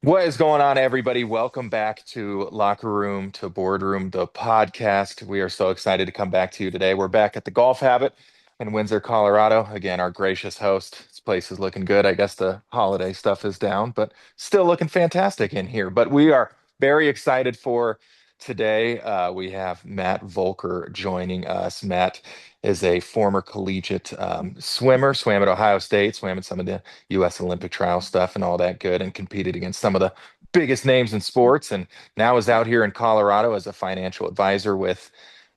What is going on, everybody? Welcome back to Locker Room to Boardroom, the podcast. We are so excited to come back to you today. We're back at the Golf Habit in Windsor, Colorado. Again, our gracious host. This place is looking good. I guess the holiday stuff is down, but still looking fantastic in here. But we are very excited for today. We have Matt Voelker joining us. Matt is a former collegiate swimmer, swam at Ohio State, swam in some of the U.S. Olympic trial stuff and all that good, and competed against some of the biggest names in sports. And now is out here in Colorado as a financial advisor with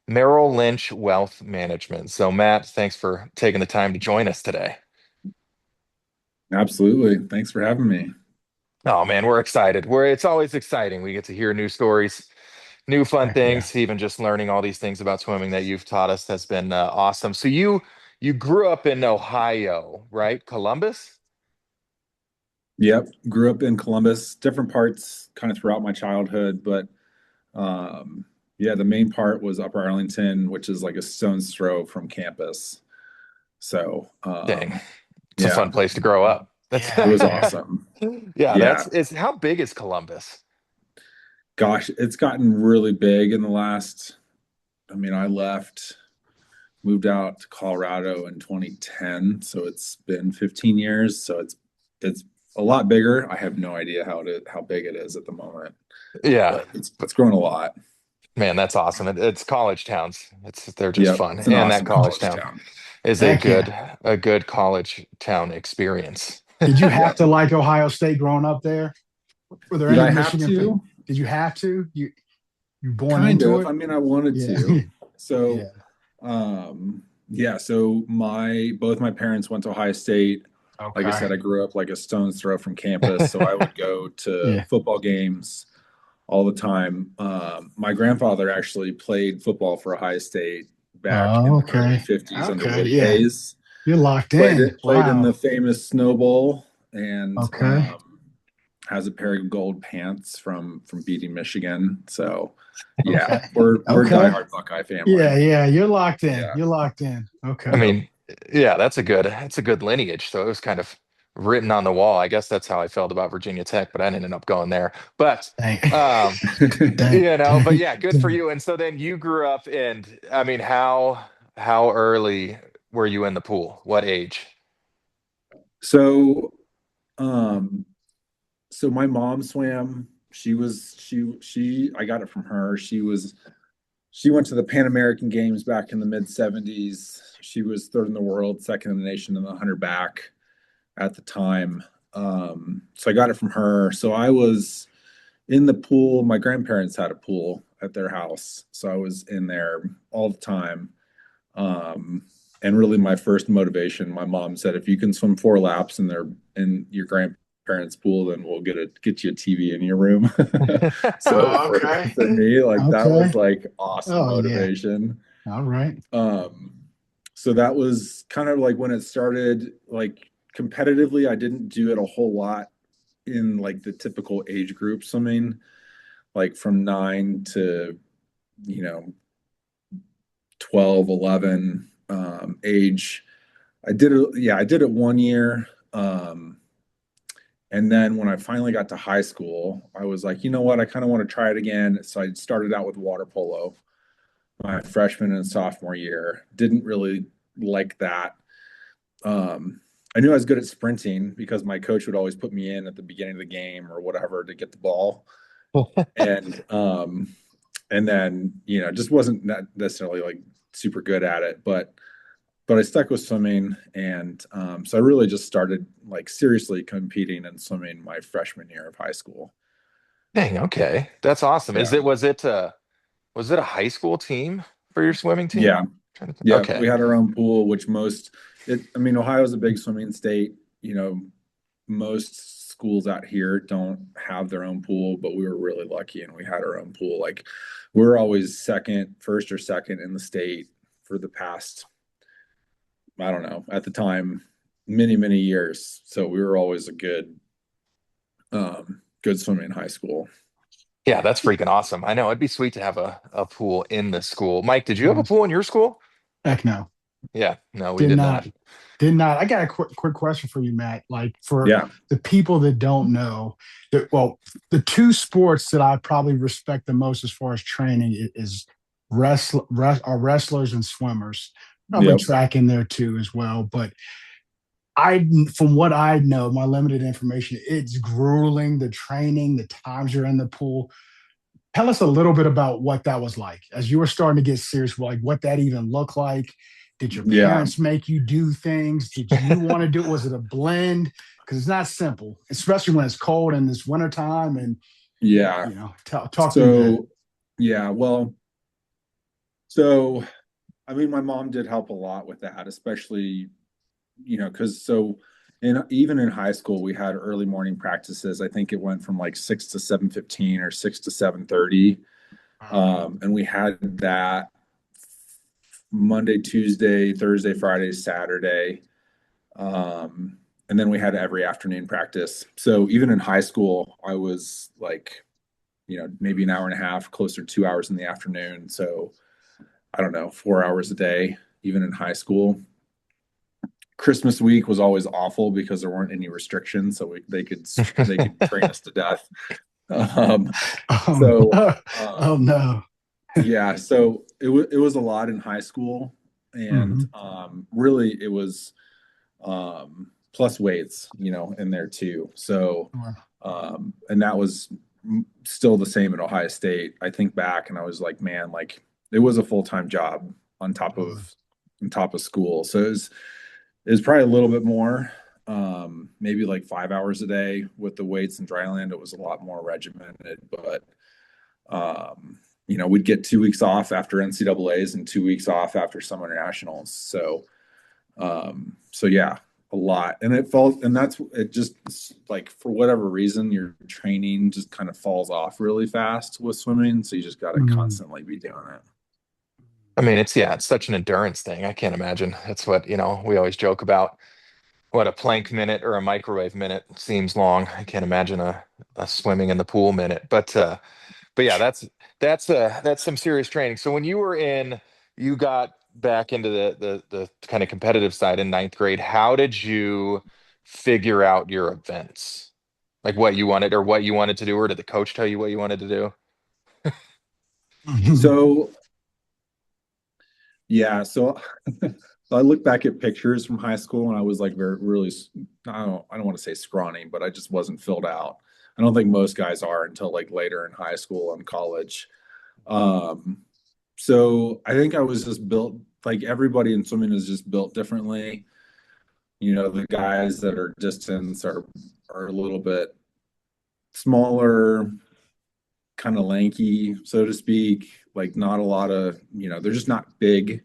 Merrill Lynch Wealth Management. So, Matt, thanks for taking the time to join us today. Absolutely. Thanks for having me. Oh man, we're excited. It's always exciting. We get to hear new stories, new fun Heck yeah. things. Even just learning all these things about swimming that you've taught us has been awesome. So you grew up in Ohio, right? Columbus? Yep. Grew up in Columbus, different parts kind of throughout my childhood, but yeah, the main part was Upper Arlington, which is like a stone's throw from campus. So Dang, it's a yeah, fun place to grow up. That's it Yeah, was yeah. awesome. yeah, Yeah. it's how big is Columbus? Gosh, it's gotten really big in the last, I left, moved out to Colorado in 2010, so it's been 15 years. So it's a lot bigger. I have no idea how big it is at the moment, Yeah, but but it's grown a lot. man, that's awesome. It's college towns. They're just Yep, fun, it's an and that awesome college college town town. is Heck yeah. a good college town experience. Did you have Yep. to like Ohio State growing up there? Were there Did any I have Michigan? to? Did you have to? You born Kind into of. it? I wanted Yeah. to. So, Yeah. yeah, so my both my parents went to Ohio State. Like I Okay. said, I grew up like a stone's throw from campus, so I would go to Yeah. football games all the time. My grandfather actually played football for Ohio State back in Oh, the early okay. 50s under Okay. Woody Yeah. Hayes. You're locked Played in. it, played in Wow. the famous Snow Bowl, and Okay. has a pair of gold pants from beating Michigan. So yeah, Okay. we're a Okay. diehard Buckeye family. Yeah. Yeah. You're locked in. Yeah. You're locked in. I Okay. Yep. mean, yeah, that's a good lineage. So it was kind of written on the wall. I guess that's how I felt about Virginia Tech, but I didn't end up going there. But Dang. um, Dang. but Dang. yeah, good for Dang. you. And so then you grew up in, I mean, how early were you in the pool? What age? So um so my mom swam. She I got it from her. She went to the Pan American Games back in the mid 70s. She was third in the world, second in the nation in the 100 back at the time. So I got it from her. So I was in the pool. My grandparents had a pool at their house, so I was in there all the time. Um, and really, my first motivation, my mom said, if you can swim 4 laps in your grandparents' pool, then we'll get you a TV in your room. So Oh, okay. for me, like that Okay. was like awesome Oh, yeah. motivation. All right. Um, so that was kind of like when it started, like competitively. I didn't do it a whole lot in like the typical age groups. I mean, like from 9 to, you know, 12, 11 age. I did it one year. And then when I finally got to high school, I was like, you know what, I kind of want to try it again. So I started out with water polo my freshman and sophomore year. Didn't really like that. Um, I knew I was good at sprinting because my coach would always put me in at the beginning of the game or whatever to get the ball. And and then just wasn't necessarily like super good at it, but I stuck with swimming, and so I really just started like seriously competing in swimming my freshman year of high school. Dang, okay. That's awesome. Yeah, Was it a high school team for your swimming team? yeah, yeah. We Okay. had our own pool, which Ohio's a big swimming state. Most schools out here don't have their own pool, but we were really lucky and we had our own pool. Like we are always first or second in the state for the past, I don't know, at the time, many, many years. So we were always a good swimmer in high school. Yeah, that's freaking awesome. I know it'd be sweet to have a pool in the school. Mike, did you have a Mm. pool in your school? Heck no. Yeah, no, we Did did not. not. Did not. I got a quick question for you, Matt. Like for Yeah. the people that don't know, well, the two sports that I probably respect the most as far as training is are wrestlers and swimmers. Probably Yep. track in there too as well. But from what I know, my limited information, it's grueling. The training, the times you're in the pool. Tell us a little bit about what that was like as you were starting to get serious, like what that even looked like. Did your Yeah. parents make you do things? Did you want to do it? Was it a blend? Because it's not simple, especially when it's cold and it's wintertime. And, Yeah. talk through that. So, yeah, well, so I mean, my mom did help a lot with that, especially, because even in high school, we had early morning practices. I think it went from like 6 to 7:15 or 6 to 7:30. And we had that Monday, Tuesday, Thursday, Friday, Saturday. And then we had every afternoon practice. So even in high school, I was like, maybe an hour and a half, closer to 2 hours in the afternoon. So I don't know, 4 hours a day, even in high school. Christmas week was always awful because there weren't any restrictions, so they could train us to death. Um, so Oh um, no. yeah, so it was a lot in high school, and Mhm. really it was plus weights, in there too. So and that was still the same at Ohio State. I think back and I was like, man, like it was a full-time job on top of school. So it was probably a little bit more, maybe like 5 hours a day with the weights and dryland. It was a lot more regimented, but we'd get 2 weeks off after NCAA's and 2 weeks off after summer nationals. So yeah, a lot. And it just like for whatever reason, your training just kind of falls off really fast with swimming. So you just got to Mhm. constantly be doing it. I mean, it's such an endurance thing. I can't imagine. That's what, we always joke about what a plank minute or a microwave minute seems long. I can't imagine a swimming in the pool minute. But yeah, that's some serious training. So when you got back into the kind of competitive side in ninth grade, how did you figure out your events? Like what you wanted to do, or did the coach tell you what you wanted to do? Mhm. So yeah, so I look back at pictures from high school and I was like very really I don't want to say scrawny, but I just wasn't filled out. I don't think most guys are until like later in high school and college. Um, so I think I was just built like everybody in swimming is just built differently. The guys that are distance are a little bit smaller, kind of lanky, so to speak. Like not a lot of, they're just not big.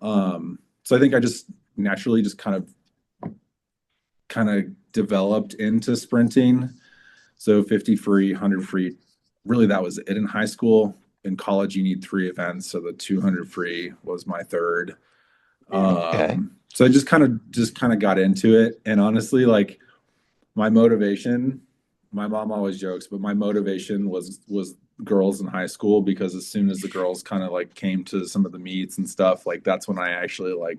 So I think I just naturally just kind of developed into sprinting. So 50 free, 100 free, really that was it in high school. In college, you need three events, so the 200 free was my third. Okay. So I just kind of got into it, and honestly, like my motivation, my mom always jokes, but my motivation was girls in high school because as soon as the girls kind of like came to some of the meets and stuff, like that's when I actually like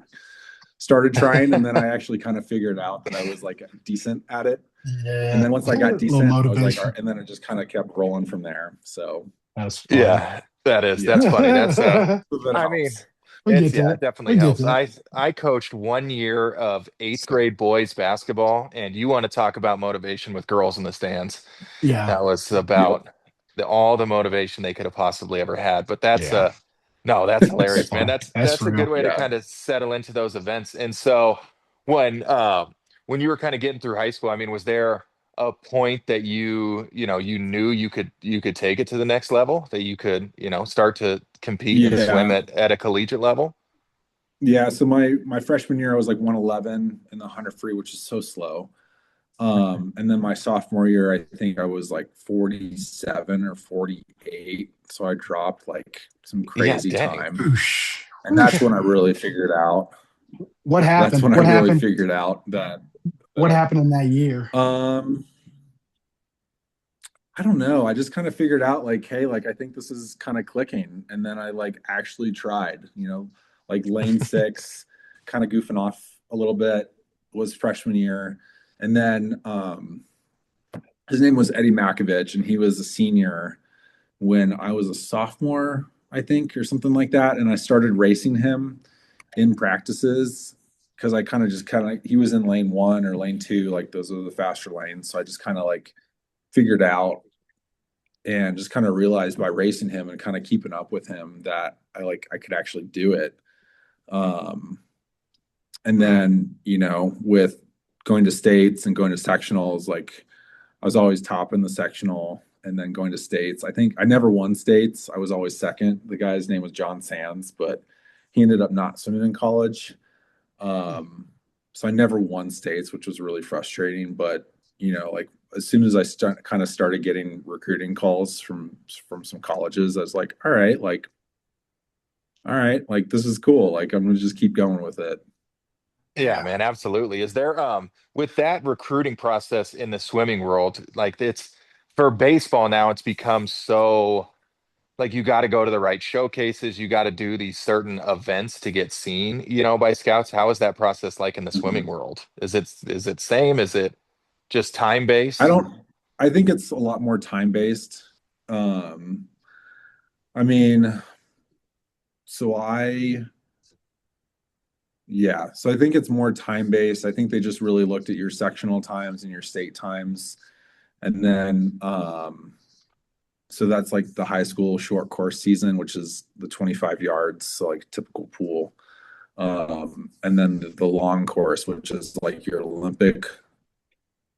started trying, and then I actually kind of figured out that I was like decent at it. And Yeah. then once A I got little decent, I was like, all right, motivation. and then it just kind of kept rolling from there. So That's funny. Yeah, yeah, that's funny. that I mean, helps. We get it that. definitely We get helps. that. I coached 1 year of eighth grade boys basketball, and you want to talk about motivation with girls in the stands. Yeah. That was Yep. about all the motivation they could have possibly ever had. But Yeah. no, that's That's hilarious, man. fun. That's That's a good real. way to Yeah. kind of settle into those events. And so when when you were kind of getting through high school, I mean, was there a point that you knew you could take it to the next level, that you could, start to compete and swim Yeah. at a collegiate level? Yeah. So my freshman year, I was like 111 in the 100 free, which is so slow. And then my sophomore year, I think I was like 47 or 48. So I dropped like some Yeah, crazy dang. time. Oosh. And that's when I Oosh. really figured out. What That's happened? when I What really happened? figured out that What that happened in that year? um I don't know. I just kind of figured out like, hey, like I think this is kind of clicking. And then I like actually tried, like lane six. kind of goofing off a little bit was freshman year. And then his name was Eddie Makovich, and he was a senior when I was a sophomore, I think, or something like that. And I started racing him in practices because I kind of he was in lane one or lane two, like those are the faster lanes. So I just kind of like figured out and just kind of realized by racing him and kind of keeping up with him that I could actually do it. Um, and then, with going to states and going to sectionals, like I was always top in the sectional and then going to states. I think I never won states. I was always second. The guy's name was John Sands, but he ended up not swimming in college. So I never won states, which was really frustrating. But like as soon as I kind of started getting recruiting calls from some colleges, I was like, all right, like this is cool. Like I'm gonna just keep going with it. Yeah, man, absolutely. Is there with that recruiting process in the swimming world, like it's for baseball now, it's become so like you got to go to the right showcases, you got to do these certain events to get seen, by scouts. How is that process like in the swimming Mhm. world? Is it same? Is it just time I based? don't. I think it's a lot more time based. Um, I mean, so I Yeah, so I think it's more time based. I think they just really looked at your sectional times and your state times, and then so that's like the high school short course season, which is the 25 yards, so like typical pool. And then the long course, which is like your Olympic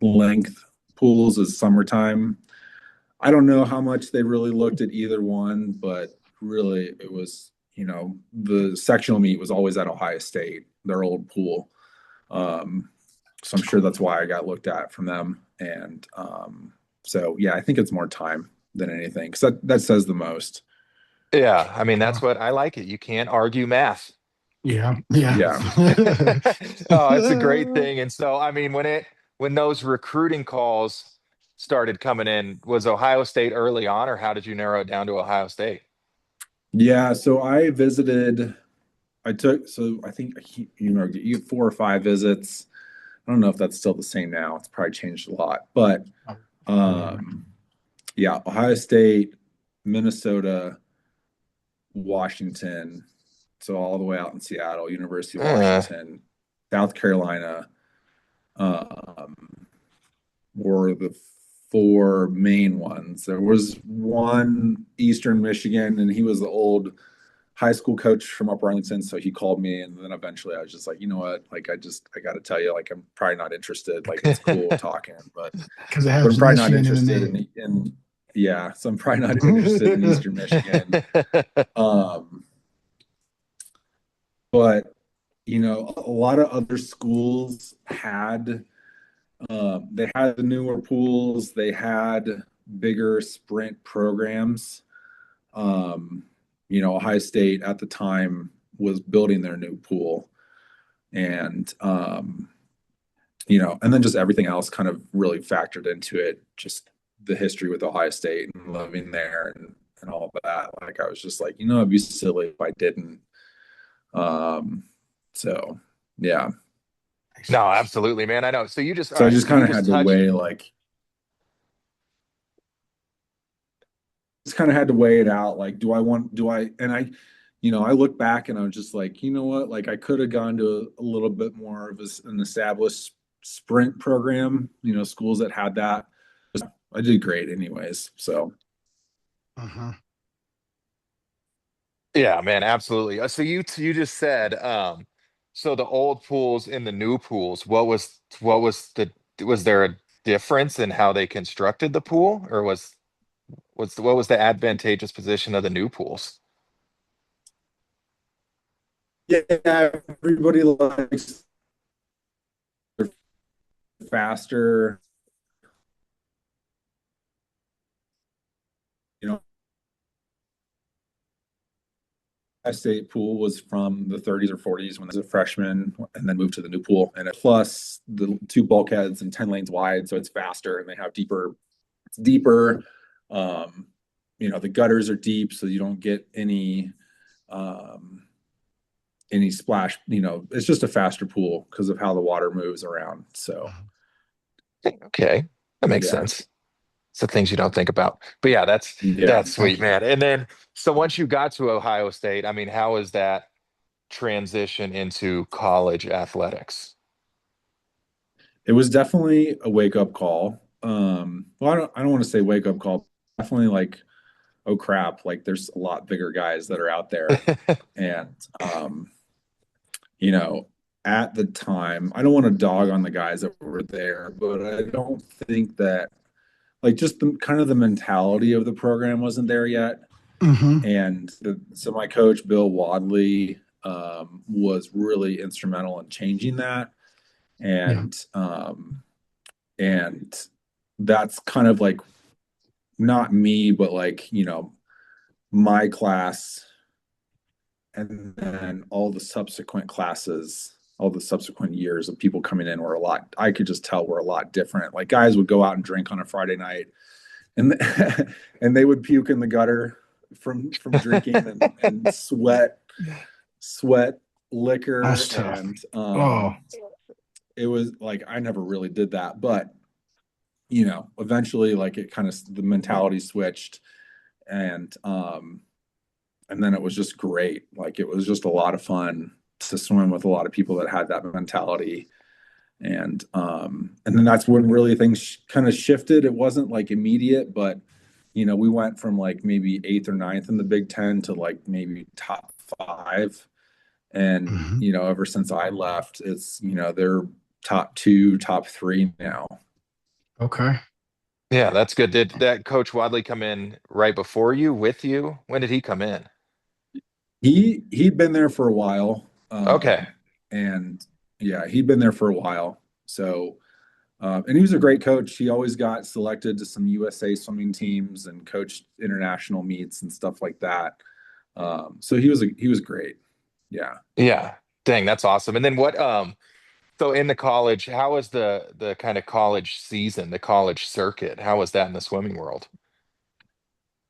length pools, is summertime. I don't know how much they really looked at either one, but really it was, the sectional meet was always at Ohio State, their old pool. Um, so I'm sure that's why I got looked at from them. And so yeah, I think it's more time than anything because that says the most. Yeah, I mean Uh, that's what I like it. You can't argue math. yeah, yeah. Yeah. Oh, it's a great thing. And so, I mean, when those recruiting calls started coming in, was Ohio State early on, or how did you narrow it down to Ohio State? Yeah. So I think, you get 4 or 5 visits. I don't know if that's still the same now. It's probably changed a lot, but Yeah. um, yeah, Ohio State, Minnesota, Washington, so all the way out in Seattle, University of Uh, Washington, South Carolina, um, were the four main ones. There was one Eastern Michigan, and he was the old high school coach from Upper Arlington. So he called me, and then eventually I was just like, you know what? Like, I got to tell you, like, I'm probably not interested. Like, it's cool talking, Because it but I'm has probably not Michigan in the interested name. yeah. So I'm probably not interested in Eastern Michigan. Um, but a lot of other schools they had the newer pools, they had bigger sprint programs. Um, Ohio State at the time was building their new pool, and and then just everything else kind of really factored into it. Just the history with Ohio State and living there and all of that. Like I was just like, it'd be silly if I didn't. Um, so yeah. Makes No, sense. absolutely, man. I know. So you just, all So I right. just So you kind of just had to touched. weigh like just kind of had to weigh it out. Like, do I, and I look back and I'm just like, you know what? Like, I could have gone to a little bit more of an established sprint program, schools that had that. I did great anyways. So, Uh-huh. Yeah, man, absolutely. So you just said, so the old pools and the new pools, was there a difference in how they constructed the pool, or what was the advantageous position of the new pools? yeah, everybody likes faster, you know, State pool was from the 30s or 40s when I was a freshman and then moved to the new pool. And plus the two bulkheads and 10 lanes wide. So it's faster and they have it's deeper. Um, the gutters are deep, so you don't get um, any splash, it's just a faster pool because of how the water moves around. So Okay, that makes yeah. sense. So things you don't think about. But yeah, Yeah. that's sweet, man. And then so once you got to Ohio State, I mean, how was that transition into college athletics? It was definitely a wake up call. Well, I don't want to say wake up call. Definitely like, oh crap, like there's a lot bigger guys that are out there. And you know, at the time, I don't want to dog on the guys that were there, but I don't think that like just the kind of the mentality of the program wasn't there yet. Hmm. And so my coach, Bill Wadley, was really instrumental in changing that. Yeah. And that's kind of like not me, but like, my class and then all the subsequent classes, all the subsequent years of people coming in were a lot, I could just tell were a lot different. Like guys would go out and drink on a Friday night and and they would puke in the gutter from drinking and sweat liquor That's tough. and Oh. it was like I never really did that, but eventually like it kind of the mentality switched and then it was just great. Like it was just a lot of fun to swim with a lot of people that had that mentality. And then that's when really things kind of shifted. It wasn't like immediate, but we went from like maybe eighth or ninth in the Big Ten to like maybe top five. And Hmm. ever since I left, it's they're top two, top three now. Okay. Yeah, that's good. Did that Coach Wadley come in right before you, with you? When did he come in? He'd been there for a while, Okay. and yeah, he'd been there for a while. So, and he was a great coach. He always got selected to some USA swimming teams and coached international meets and stuff like that. So he was great. Yeah. Yeah. Dang, that's awesome. And then what so in the college, how was the kind of college season, the college circuit? How was that in the swimming world?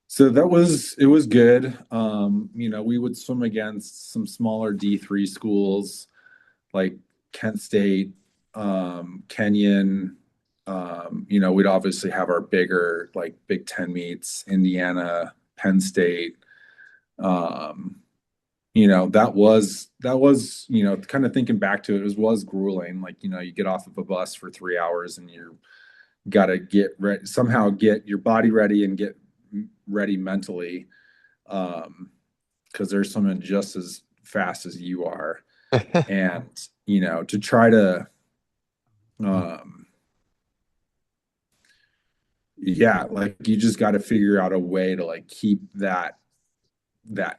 So it was good. We would swim against some smaller D3 schools like Kent State, Kenyon. We'd obviously have our bigger like Big Ten meets, Indiana, Penn State. Um, that was kind of thinking back to it, was grueling. Like, you get off of a bus for 3 hours and you got to get ready, somehow get your body ready and get ready mentally. Because there's someone just as fast as you are. And, to try to, um, yeah, like you just got to figure out a way to like keep that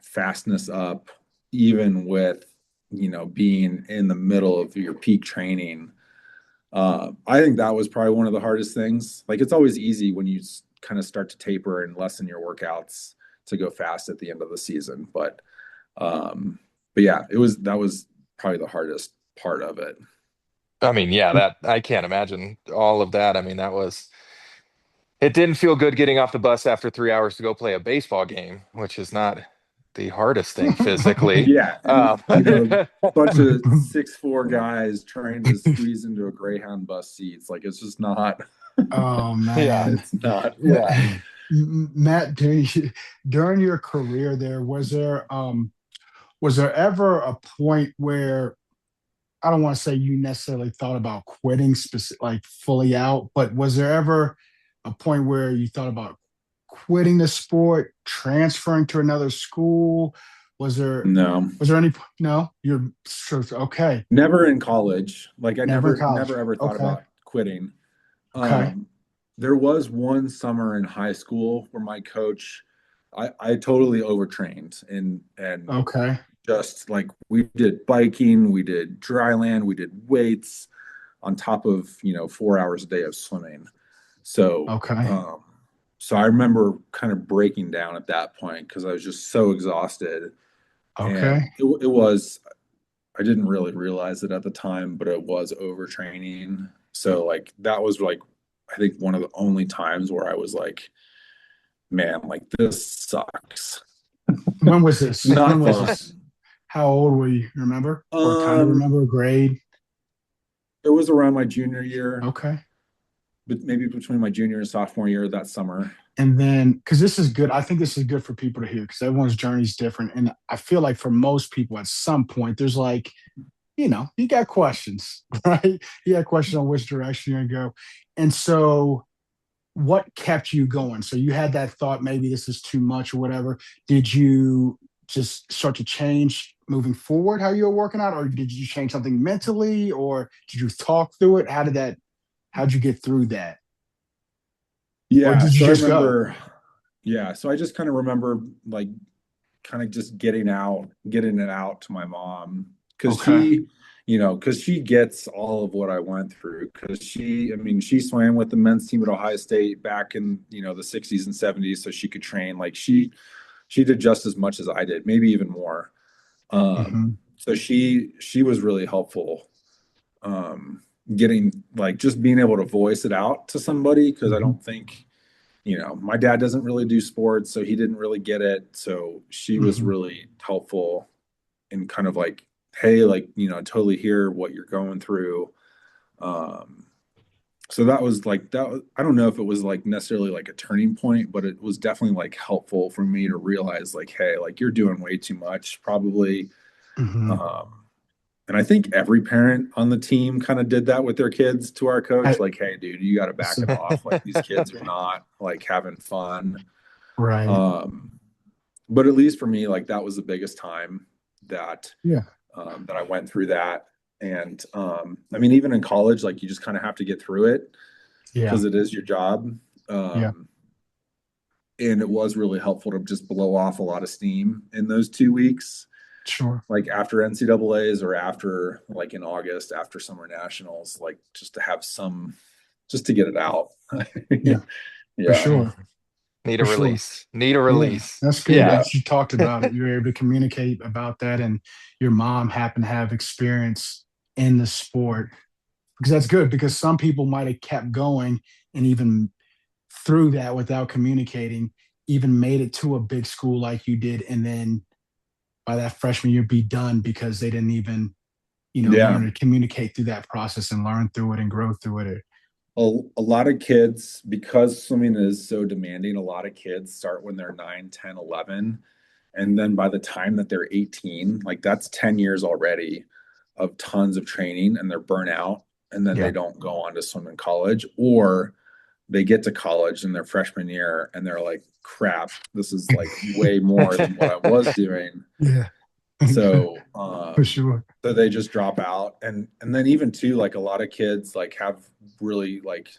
fastness up, even with, being in the middle of your peak training. I think that was probably one of the hardest things. Like it's always easy when you kind of start to taper and lessen your workouts to go fast at the end of the season. But yeah, that was probably the hardest part of it. I mean, yeah, that I can't imagine all of that. I mean, it didn't feel good getting off the bus after 3 hours to go play a baseball game, which is not the hardest thing physically. Yeah, and Um, bunch of 6'4" guys trying to squeeze into a Greyhound bus seats. Like it's just not. Oh yeah, man. It's not yeah. fun. Matt, during your career there, was there ever a point where I don't want to say you necessarily thought about quitting like fully out, but was there ever a point where you thought about quitting the sport, transferring to another school? Was there No, was there any no? You're sure okay. never in college. Like I Never in never college. ever thought Okay. about quitting. Okay. Um, there was one summer in high school where my coach, I totally overtrained and Okay. just like we did biking, we did dry land, we did weights on top of 4 hours a day of swimming. So Okay. so I remember kind of breaking down at that point because I was just so exhausted. Okay. And it was, I didn't really realize it at the time, but it was overtraining. So like that was like I think one of the only times where I was like, man, like this sucks. When was this? When Not was fun. this? How old were you? Remember? Or kind of Um, remember a grade? it was around my junior year, Okay. but maybe between my junior and sophomore year that summer. And then, because this is good, I think this is good for people to hear because everyone's journey is different. And I feel like for most people, at some point, there's like, you got questions, right? You got questions on which direction you're going to go. And so, what kept you going? So, you had that thought, maybe this is too much or whatever. Did you just start to change moving forward how you were working out, or did you change something mentally, or did you talk through it? How'd you get through that? Or Yeah, did you so I just go? remember, yeah, so I just kind of remember like kind of just getting it out to my mom because Okay. because she gets all of what I went through. Because I mean, she swam with the men's team at Ohio State back in, the 60s and 70s, so she could train. Like she did just as much as I did, maybe even more. Hmm. So she was really helpful, um, getting like just being able to voice it out to somebody because I Hmm. don't think my dad doesn't really do sports, so he didn't really get it. So she was Hmm. really helpful in kind of like, hey, like, totally hear what you're going through. Um, so that was like I don't know if it was like necessarily like a turning point, but it was definitely like helpful for me to realize like, hey, like you're doing way too much, probably. Hmm. Um, and I think every parent on the team kind of did that with their kids to our coach, like, hey, dude, you got to back it So, off. Like these kids are not like having fun. right. Um, but at least for me, like that was the biggest time that Yeah. that I went through that. And I mean, even in college, like you just kind of have to get through it Yeah. because it is your job. Yeah. Um, and it was really helpful to just blow off a lot of steam in those 2 weeks, Sure. like after NCAA's or after like in August after summer nationals, like just to have just to get it out. Yeah. For Yeah. sure. Need a For sure. release. Need a Yeah. release. That's good Yeah. Yeah. that you talked about it. You were able to communicate about that, and your mom happened to have experience in the sport because that's good because some people might have kept going and even through that without communicating, even made it to a big school like you did, and then by that freshman year be done because they didn't even, Yeah. learn to communicate through that process and learn through it and grow through it. A lot of kids, because swimming is so demanding, a lot of kids start when they're 9, 10, 11. And then by the time that they're 18, like that's 10 years already of tons of training and they're burnt out. And then they Yeah. don't go on to swim in college, or they get to college in their freshman year and they're like, crap, this is like way more than what I was doing. Yeah. So, For sure. so they just drop out, and then even too, like a lot of kids like have really like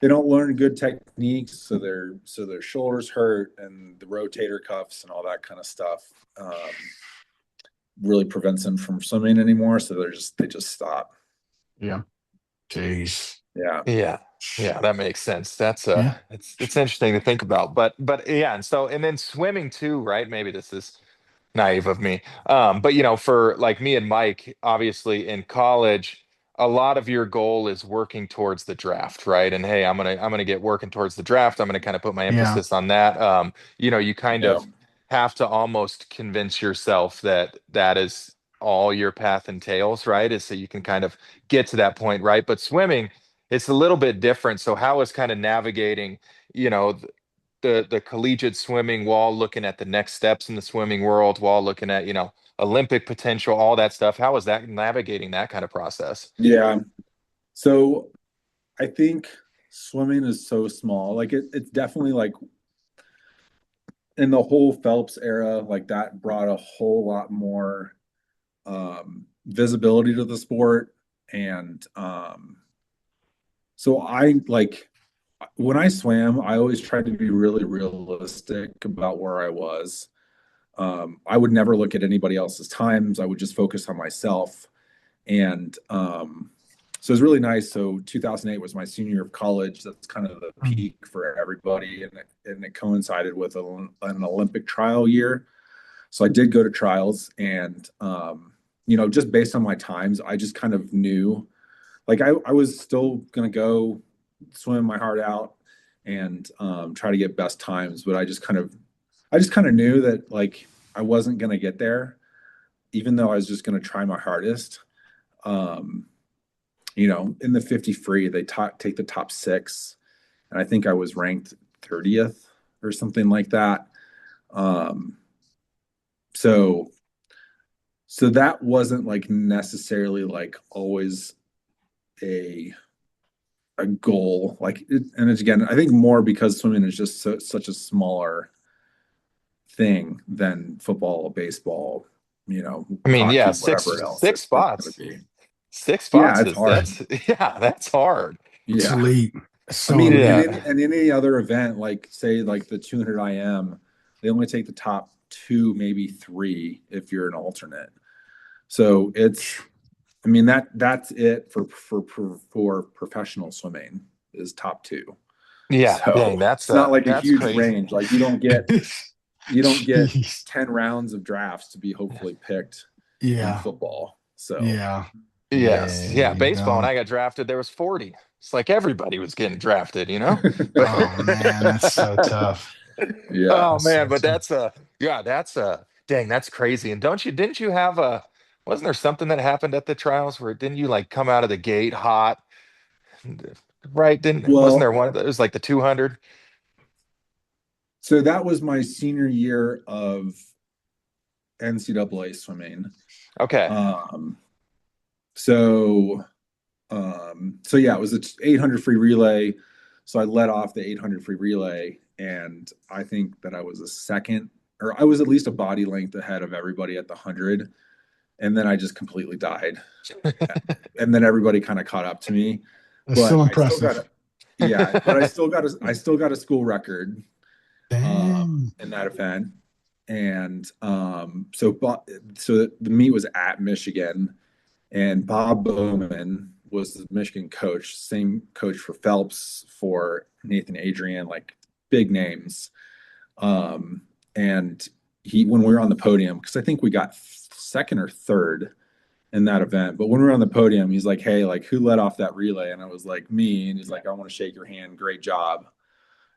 they don't learn good techniques, so their shoulders hurt and the rotator cuffs and all that kind of stuff really prevents them from swimming anymore. So they just stop. Yeah. Jeez. Yeah, Yeah. Yeah, that makes sense. Yeah. It's interesting to think about. But yeah, and then swimming too, right? Maybe this is naive of me. But for like me and Mike, obviously in college, a lot of your goal is working towards the draft, right? And hey, I'm gonna get working towards the draft. I'm gonna kind of put my Yeah. emphasis on that. You kind yeah, of have to almost convince yourself that that is all your path entails, right? Is so you can kind of get to that point, right? But swimming, it's a little bit different. So how is kind of navigating, you know, the collegiate swimming while looking at the next steps in the swimming world, while looking at, Olympic potential, all that stuff. How is that navigating that kind of process? yeah. So I think swimming is so small. Like it's definitely like in the whole Phelps era, like that brought a whole lot more visibility to the sport. And so I like when I swam, I always tried to be really realistic about where I was. I would never look at anybody else's times. I would just focus on myself. And so it was really nice. So 2008 was my senior year of college. That's kind of the Mm. peak for everybody. And it coincided with an Olympic trial year. So I did go to trials, and just based on my times, I just kind of knew like I was still gonna go swim my heart out and try to get best times, but I just kind of knew that like I wasn't gonna get there. even though I was just going to try my hardest, um, in the 50 free, they take the top six, and I think I was ranked 30th or something like that. Um, so so that wasn't like necessarily like always a a goal. And it's, again, I think more because swimming is just such a smaller thing than football, baseball, I mean, yeah, hockey, six whatever else six it's going to spots. be. Six Yeah, spots it's is hard. that's yeah, that's hard. It's Yeah. elite. I So mean, in elite. Yeah. any other event, like say like the 200 IM, they only take the top two, maybe three if you're an alternate. So I mean that's it for professional swimming is top two. Yeah. Dang, So it's not like a that's huge crazy. range. Like you don't get Jeez. 10 rounds of drafts to be hopefully picked in Yeah. football. So Yeah. Yes. Yeah. Yeah. You Baseball, when don't. I got drafted, there was 40. It's like everybody was getting drafted, you know? But Oh man, that's so tough. yeah. oh That's man, so but tough. that's dang, that's crazy. And didn't you have wasn't there something that happened at the trials where didn't you like come out of the gate hot? Right? Wasn't there Well, one it was like the 200? so that was my senior year of NCAA swimming. Okay. Um, so so yeah, it was a 800 free relay. So I led off the 800 free relay, and I think that I was a second, or I was at least a body length ahead of everybody at the 100, and then I just completely died, and then everybody kind of caught up to me, That's but still I still got impressive. a yeah, but I still got a school record Damn. in that event. And so the meet was at Michigan, and Bob Bowman was the Michigan coach, same coach for Phelps, for Nathan Adrian, like big names. And when we were on the podium, because I think we got second or third in that event, but when we were on the podium, he's like, "Hey, like who led off that relay?" And I was like, "Me." And he's like, "I want to shake your hand. Great job."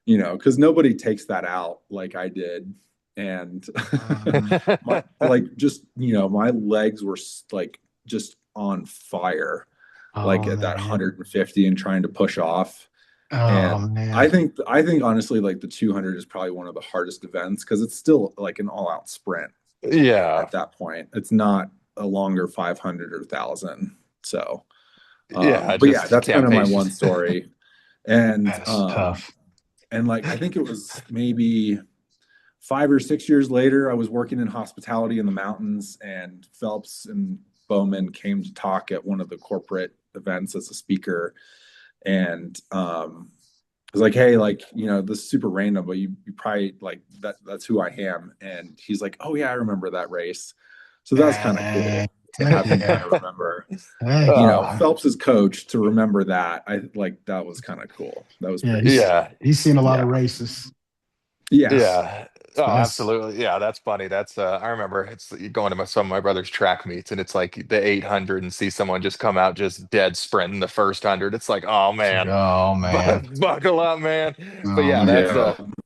Because nobody takes that out like I did. And my like just my legs were like just on fire, like Oh at that man. 150 and trying to push off. Oh And man. I think honestly, like the 200 is probably one of the hardest events because it's still like an all-out sprint Yeah. at that point. It's not a longer 500 or 1,000. So, Yeah, but yeah, just that's kind can't of my pace one story. And That's tough. like I think it was maybe 5 or 6 years later, I was working in hospitality in the mountains, and Phelps and Bowman came to talk at one of the corporate events as a speaker. And I was like, "Hey, like, this is super random, but you probably like that's who I am." And he's like, "Oh yeah, I remember that race." So that's kind of Dang. cool to Heck have him kind yeah. of remember, Heck yeah. Phelps's coach to remember that. I like that was kind of cool. That was Yeah, pretty he's cool. yeah. he's seen a lot of Yeah. races. Yes. Yeah. Oh, So that's absolutely. Yeah, that's funny. That's I remember it's going to some of my brother's track meets and it's like the 800 and see someone just come out just dead sprinting the first 100. It's like, "Oh it's like, man, oh man. buckle up, man." But Oh yeah,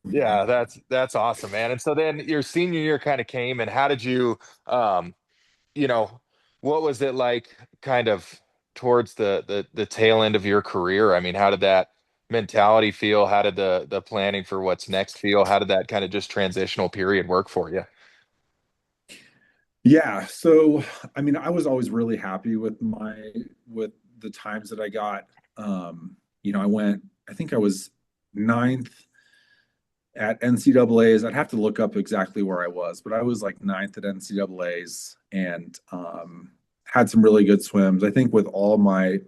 Yeah. man. that's awesome, man. And so then your senior year kind of came and how did you um you know, what was it like kind of towards the tail end of your career? I mean, how did that mentality feel? How did the planning for what's next feel? How did that kind of just transitional period work for you? Yeah. So, I mean, I was always really happy with the times that I got. I think I was ninth at NCAA's. I'd have to look up exactly where I was, but I was like ninth at NCAA's, and had some really good swims. I think with all my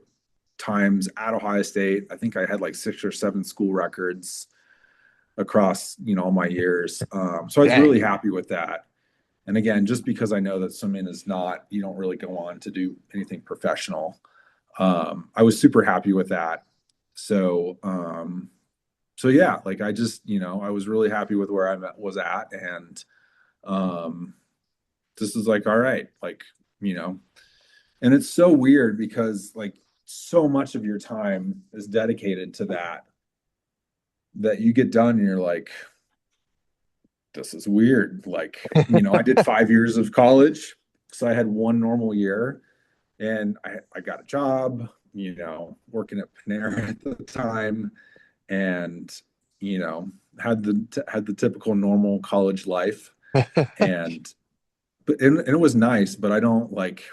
times at Ohio State, I think I had like 6 or 7 school records across, all my years. So I was Dang. really happy with that. And again, just because I know that swimming is not, you don't really go on to do anything professional. I was super happy with that. So, so yeah, like I just, I was really happy with where was at. And, this is like, all right, like, you know, and it's so weird because like so much of your time is dedicated to that you get done and you're like, this is weird. Like, I did 5 years of college So I had one normal year, and I got a job, working at Panera at the time, and had the typical normal college life, and and it was nice, but I don't like.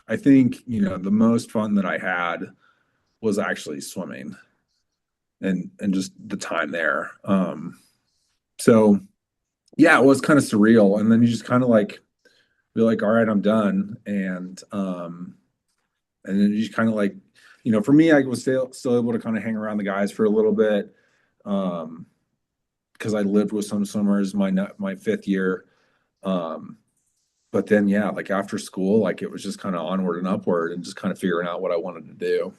I think the most fun that I had was actually swimming, and just the time there. So yeah, it was kind of surreal, and then you just kind of like be like, all right, I'm done, and then you just kind of like, for me, I was still able to kind of hang around the guys for a little bit, um, because I lived with some swimmers my fifth year. Um, but then yeah, like after school, like it was just kind of onward and upward, and just kind of figuring out what I wanted to do.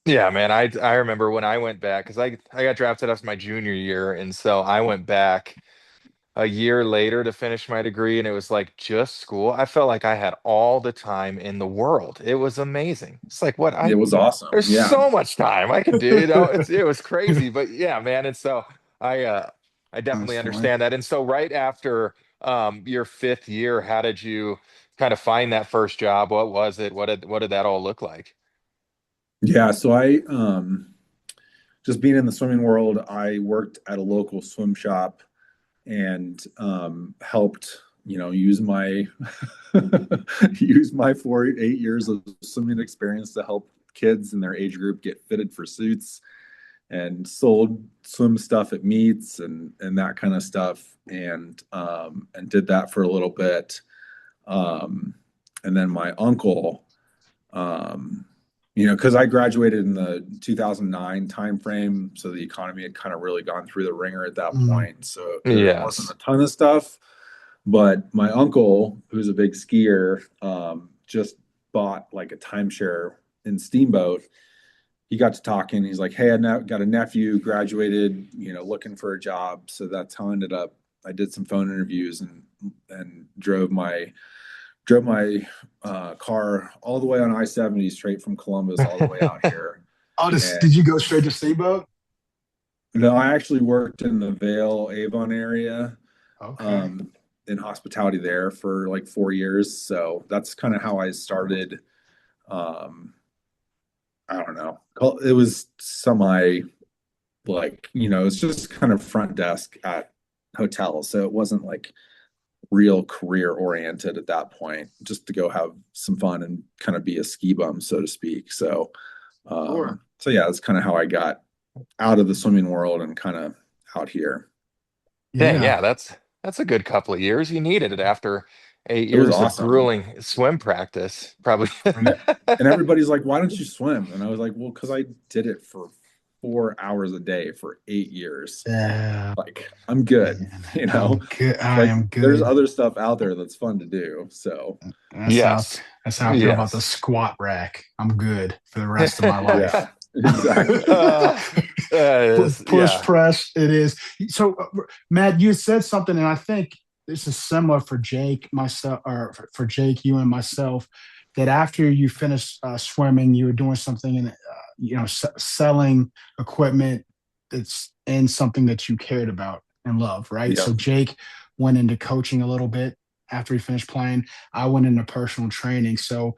Yeah, man. I remember when I went back because I got drafted after my junior year, and so I went back a year later to finish my degree, and it was like just school. I felt like I had all the time in the world. It was amazing. It's like what It I was awesome. there's Yeah. so much time I could do, it was crazy. But yeah, man. And so I That's definitely funny. understand that. And so right after your fifth year, how did you kind of find that first job? What was it? What did that all look like? Yeah, so I just being in the swimming world, I worked at a local swim shop, and helped use my use my 8 years of swimming experience to help kids in their age group get fitted for suits, and sold swim stuff at meets and that kind of stuff, and did that for a little bit. And then my uncle, um, because I graduated in the 2009 timeframe, so the economy had kind of really gone through the ringer at that Mm, point. So there wasn't Yes. a ton of stuff. But my uncle, who's a big skier, just bought like a timeshare in Steamboat. He got to talking. He's like, "Hey, got a nephew, graduated, looking for a job." So that's how I ended up. I did some phone interviews, and drove my car all the way on I-70 straight from Columbus all the way out here. Oh, And did you go straight to Steamboat? no, I actually worked in the Vail Avon area, Okay. um, in hospitality there for like 4 years. So that's kind of how I started. Um, I don't know. It was semi like, it's just kind of front desk at hotels. So it wasn't like real career oriented at that point, just to go have some fun and kind of be a ski bum, so to speak. So, Sure. so yeah, that's kind of how I got out of the swimming world and kind of out here. Dang, Yeah. yeah, that's a good couple of years. You needed it after eight It was years of awesome. grueling swim practice, probably. And everybody's like, why don't you swim? And I was like, well, because I did it for 4 hours a day for 8 years. Yeah. Like, I'm good. Man, You I'm know, good. I like am there's good. other stuff out there that's fun to do. So, That's how Yes. that's how I feel about the Yes. squat rack. I'm good for the rest of my life. yeah, exactly. uh, Push yeah. press, it is. So, Matt, you said something, and I think this is similar for Jake, myself, or for Jake, you and myself, that after you finished swimming, you were doing something in, selling equipment that's in something that you cared about and love, right? Yeah. So, Jake went into coaching a little bit after he finished playing. I went into personal training. So,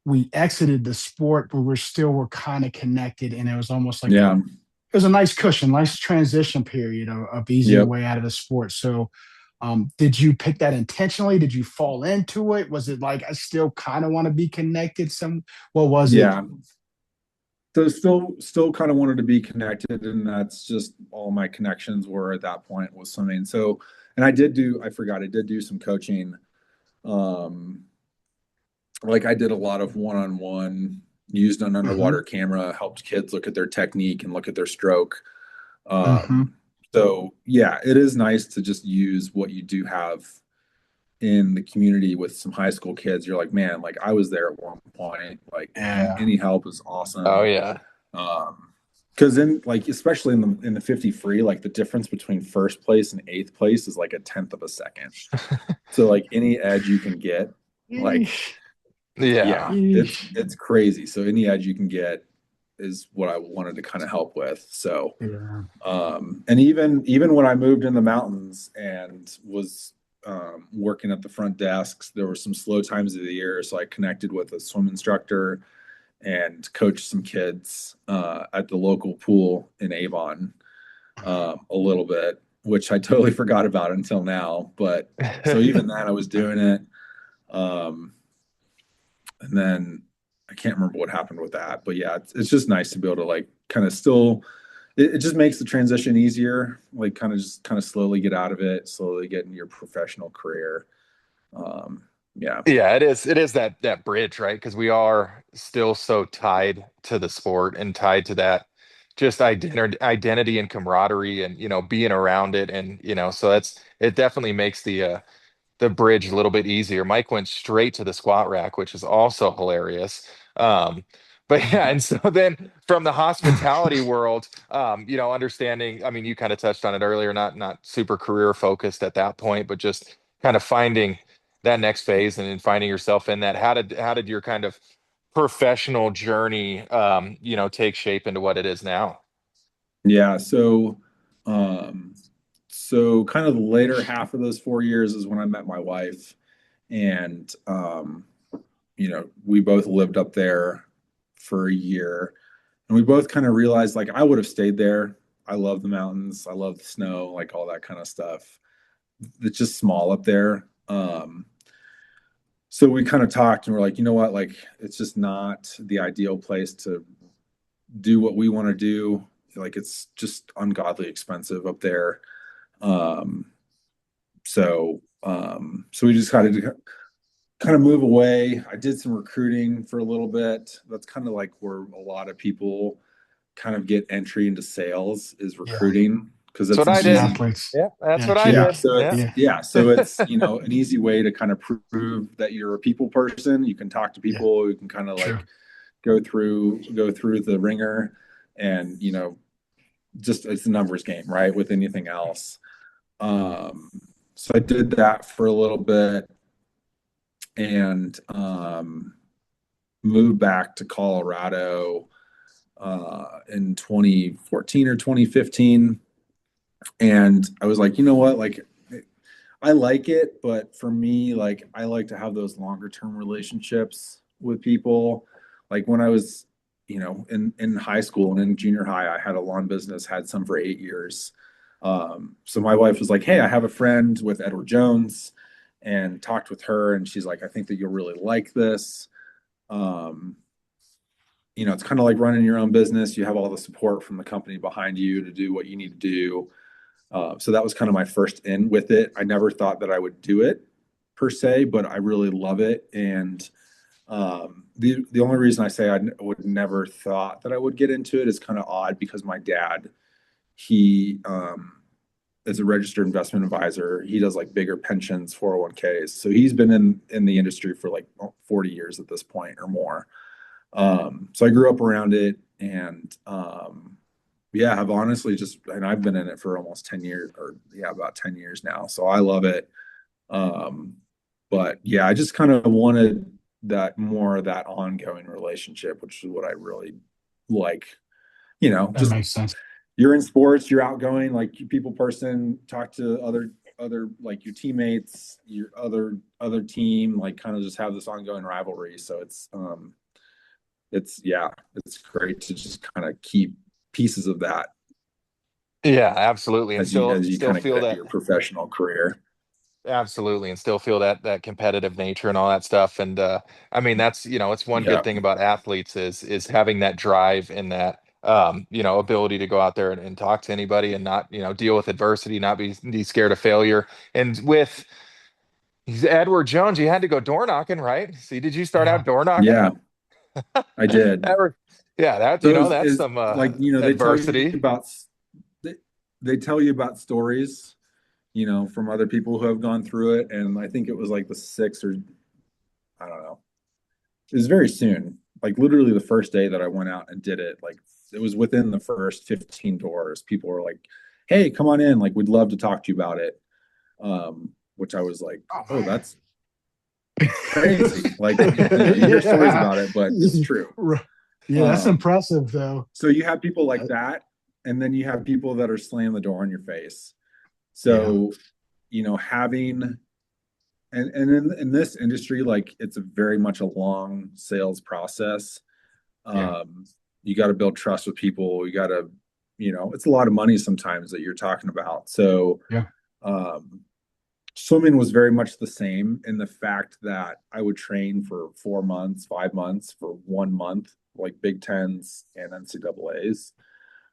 we exited the sport, but we're kind of connected, and it was almost like Yeah. it was a nice cushion, nice transition period of easing your Yep. way out of the sport. So, did you pick that intentionally? Did you fall into it? Was it like I still kind of want to be connected? What was it? Yeah. So still kind of wanted to be connected, and that's just all my connections were at that point was swimming. So, and I forgot, I did do some coaching. Um, like I did a lot of one-on-one, used an Hmm. underwater camera, helped kids look at their technique and look at their stroke. Hmm. So yeah, it is nice to just use what you do have in the community with some high school kids. You're like, man, like I was there at one point. Like Yeah. any help is Oh awesome. yeah. Um, because then like especially in the 50 free, like the difference between first place and eighth place is like a tenth of a second. So like any edge you can get, like Yeesh. Yeah. yeah, it's Yeesh. it's crazy. So any edge you can get is what I wanted to kind of help with. So Yeah. and even when I moved in the mountains and was working at the front desks. There were some slow times of the year, so I connected with a swim instructor and coached some kids at the local pool in Avon a little bit, which I totally forgot about until now. But so even that, I was doing it. And then I can't remember what happened with that, but yeah, it's just nice to be able to like kind of still, it just makes the transition easier, like kind of slowly get out of it, slowly get into your professional career. Yeah. Yeah, it is that bridge, right? Because we are still so tied to the sport and tied to that just identity and camaraderie and being around it, and so it definitely makes the bridge a little bit easier. Mike went straight to the squat rack, which is also hilarious. Um, but yeah, and so then from the hospitality world, understanding, I mean, you kind of touched on it earlier, not super career focused at that point, but just kind of finding that next phase and then finding yourself in that. How did your kind of professional journey take shape into what it is now? Yeah. Um, so kind of the later half of those 4 years is when I met my wife, and we both lived up there for a year, and we both kind of realized like I would have stayed there. I love the mountains, I love the snow, like all that kind of stuff. It's just small up there. So we kind of talked and we're like, you know what, like it's just not the ideal place to do what we want to do. Like it's just ungodly expensive up there. Um, so we just kind of move away. I did some recruiting for a little bit. That's kind of like where a lot of people kind of get entry into sales is Yeah. recruiting, because That's it's what an I Student did. easy, athletes. Yeah, that's Yeah. what I yeah, did. so Yeah. it's Yeah. yeah, so it's an easy way to kind of prove that you're a people person. You can talk to Yeah. people, you can kind of True. like go through the ringer, and just it's a numbers game, right? With anything else. Um, so I did that for a little bit, and moved back to Colorado in 2014 or 2015. And I was like, you know what? Like, I like it, but for me, like, I like to have those longer term relationships with people. Like when I was, in high school and in junior high, I had a lawn business, had some for 8 years. So my wife was like, hey, I have a friend with Edward Jones, and talked with her, and she's like, I think that you'll really like this. Um, it's kind of like running your own business. You have all the support from the company behind you to do what you need to do. So that was kind of my first in with it. I never thought that I would do it per se, but I really love it. And the only reason I say I would never thought that I would get into it is kind of odd, because my dad, he is a registered investment advisor. He does like bigger pensions, 401ks. So he's been in the industry for like 40 years at this point or more. So I grew up around it, and yeah, I've honestly and I've been in it for almost 10 years, or yeah, about 10 years now. So I love it. Um, but yeah, I just kind of wanted that more of that ongoing relationship, which is what I really like. That Just makes sense. you're in sports, you're outgoing, like you people person, talk to other like your teammates, your other team, like kind of just have this ongoing rivalry. So yeah, it's great to just kind of keep pieces of that Yeah, absolutely. And as you still as you still kind of get feel into that. your professional career. Absolutely, and still feel that competitive nature and all that stuff. And I mean, that's it's one good Yeah. thing about athletes is having that drive and that ability to go out there and talk to anybody and not deal with adversity, not be scared of failure. And with Edward Jones, you had to go door knocking, right? See, did you start Yeah. out door knocking? Yeah, I did. Edward, yeah, that So that's is some like, adversity. they, they tell you about stories, from other people who have gone through it. And I think it was like the sixth, or I don't know. It was very soon. Like literally the first day that I went out and did it, like it was within the first 15 doors. People were like, hey, come on in. Like, we'd love to talk to you about it. Which I was like, Oh oh, man. that's crazy. Like, you hear stories Yeah. about it, but it's true. Yeah, that's Um, impressive though. so you have people like Uh, that, and then you have people that are slamming the door in your face. yeah. So, having and in this industry, like it's a very much a long sales process. Yeah. Um, you got to build trust with people. You got to, it's a lot of money sometimes that you're talking about. So, Yeah. um, swimming was very much the same in the fact that I would train for 4 months, 5 months for 1 month, like Big Tens and NCAAs.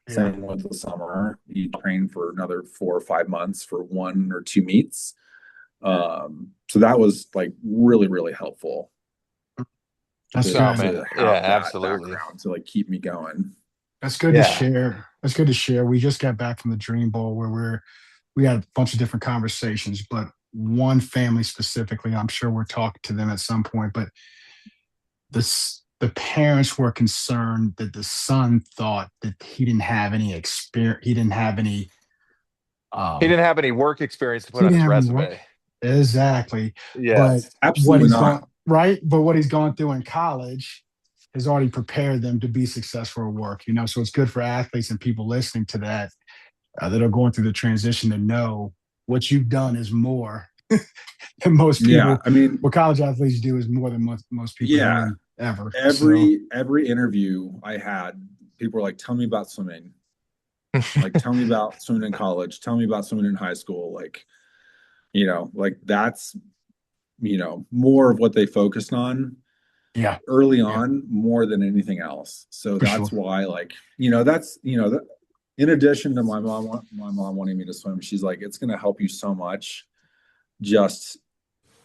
Yeah. Same with the summer. You train for another 4 or 5 months for 1 or 2 meets. So that was like really, really helpful That's to Oh good. to man. Yeah, have that absolutely. background to like keep me going. That's good to Yeah. share. That's good to share. We just got back from the Dream Bowl where we had a bunch of different conversations, but one family specifically, I'm sure we're talking to them at some point, but the parents were concerned that the son thought that he didn't have any experience, he didn't have any He um didn't have any work experience to put he on didn't his have any work. resume. Exactly. But Yes. what Absolutely he's not. going right, but what he's gone through in college has already prepared them to be successful at work, so it's good for athletes and people listening to that that are going through the transition to know what you've done is more than most Yeah, people. I mean, What college athletes do is more than most people yeah, learn ever. So every interview I had, people were like, "Tell me about swimming. Like, tell me about swimming in college. Tell me about swimming in high school." Like, like that's more of what they focused on yeah, early yeah, on more than anything else. So for sure. that's why, like, that's that, in addition to my mom wanting me to swim, she's like, it's going to help you so much just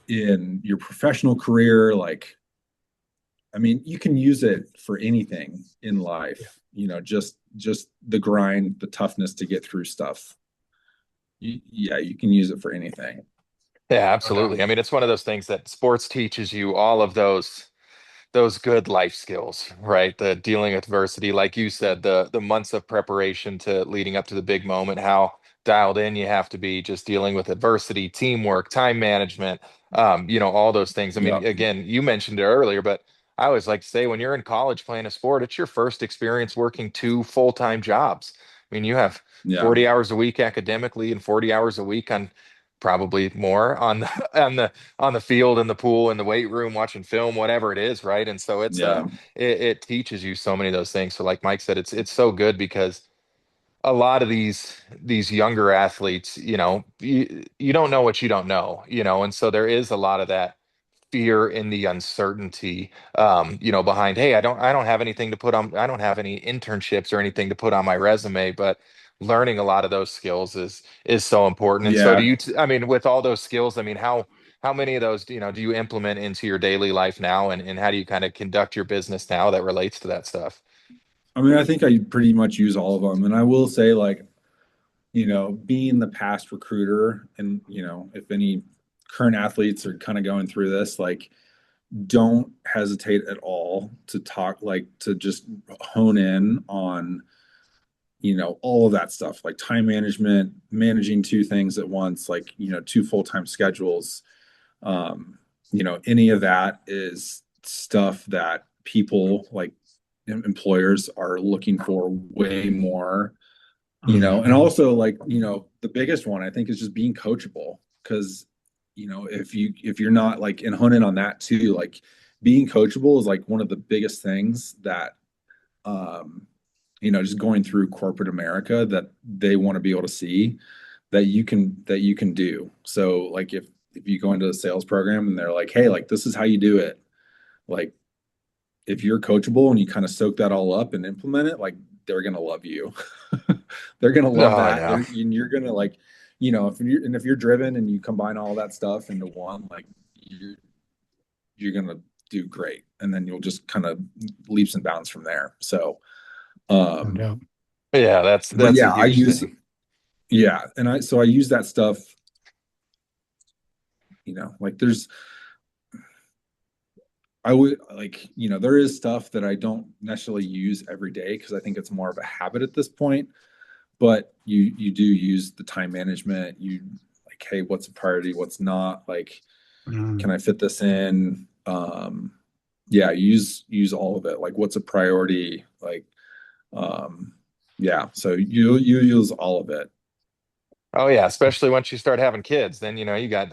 in your professional career. Like, I mean, you can use it for anything in Yeah. life, just the grind, the toughness to get through stuff. Yeah, you can use it for anything. Yeah, No doubt. absolutely. I mean, it's one of those things that sports teaches you all of those good life skills, right? The dealing with adversity, like you said, the months of preparation to leading up to the big moment, how dialed in you have to be, just dealing with adversity, teamwork, time management, all those things. I mean, Yep. again, you mentioned it earlier, but I always like to say when you're in college playing a sport, it's your first experience working two full-time jobs. I mean, you have Yeah. 40 hours a week academically and 40 hours a week on probably more on the on the field in the pool in the weight room watching film whatever it is, right? And so Yeah. it teaches you so many of those things. So like Mike said, it's so good because a lot of these younger athletes, you don't know what you don't know, and so there is a lot of that fear in the uncertainty, behind, hey, I don't have anything to put on, I don't have any internships or anything to put on my resume, but learning a lot of those skills is so important. And so Yeah. I mean, with all those skills, I mean, how many of those, do you implement into your daily life now, and how do you kind of conduct your business now that relates to that stuff? I mean, I think I pretty much use all of them. And I will say, like, being the past recruiter, and, if any current athletes are kind of going through this, like, don't hesitate at all to talk, like, to just hone in on, all of that stuff, like time management, managing two things at once, like, two full-time schedules. Any of that is stuff that people like employers are looking for way more, and Mhm. also, like, the biggest one I think is just being coachable. Because if you're not like, and hone in on that too, like being coachable is like one of the biggest things that um just going through corporate America, that they want to be able to see that you can do. So like, if you go into a sales program and they're like, hey, like this is how you do it, like if you're coachable and you kind of soak that all up and implement it, like they're gonna love you. They're gonna No, love I that. know. And you're gonna like, if you're driven and you combine all that stuff into one, like you're gonna do great. And then you'll just kind of leaps and bounds from there. So, No um, doubt. Yeah, that's but that's a yeah, I huge use thing. yeah, and I use that stuff. Like I would like, there is stuff that I don't necessarily use every day because I think it's more of a habit at this point. But you do use the time management. You like, hey, what's a priority? What's not? Like, Mm, can I fit this in? Yeah, use all of it. Like, what's a priority? Like, um, yeah. So you use all of it. Oh yeah, especially once you start having kids, then you got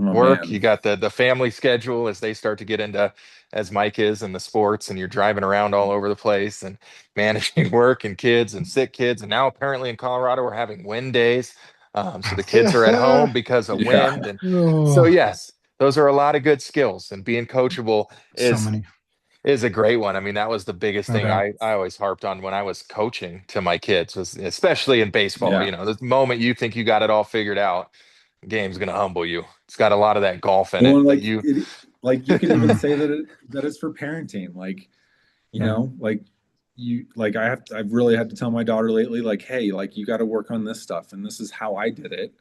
Oh work, you man. got the family schedule as they start to get into, as Mike is, in the sports, and you're driving around all over the place and managing work and kids and sick kids. And now apparently in Colorado we're having wind days. So the kids are at home because of Yeah. wind. And so Oh, yes, those are a lot of good skills, and being coachable so is many, is a great one. I mean, that was the biggest no thing doubt. I always harped on when I was coaching to my kids, was especially in baseball. Yeah. You know, the moment you think you got it all figured out, the game's going to humble you. It's got a lot of that golf in it Well, that like you, it, like you could even Mm, say that it's for parenting. Like, yeah, like like I've really had to tell my daughter lately, like, hey, like you got to work on this stuff, and this is how I did it.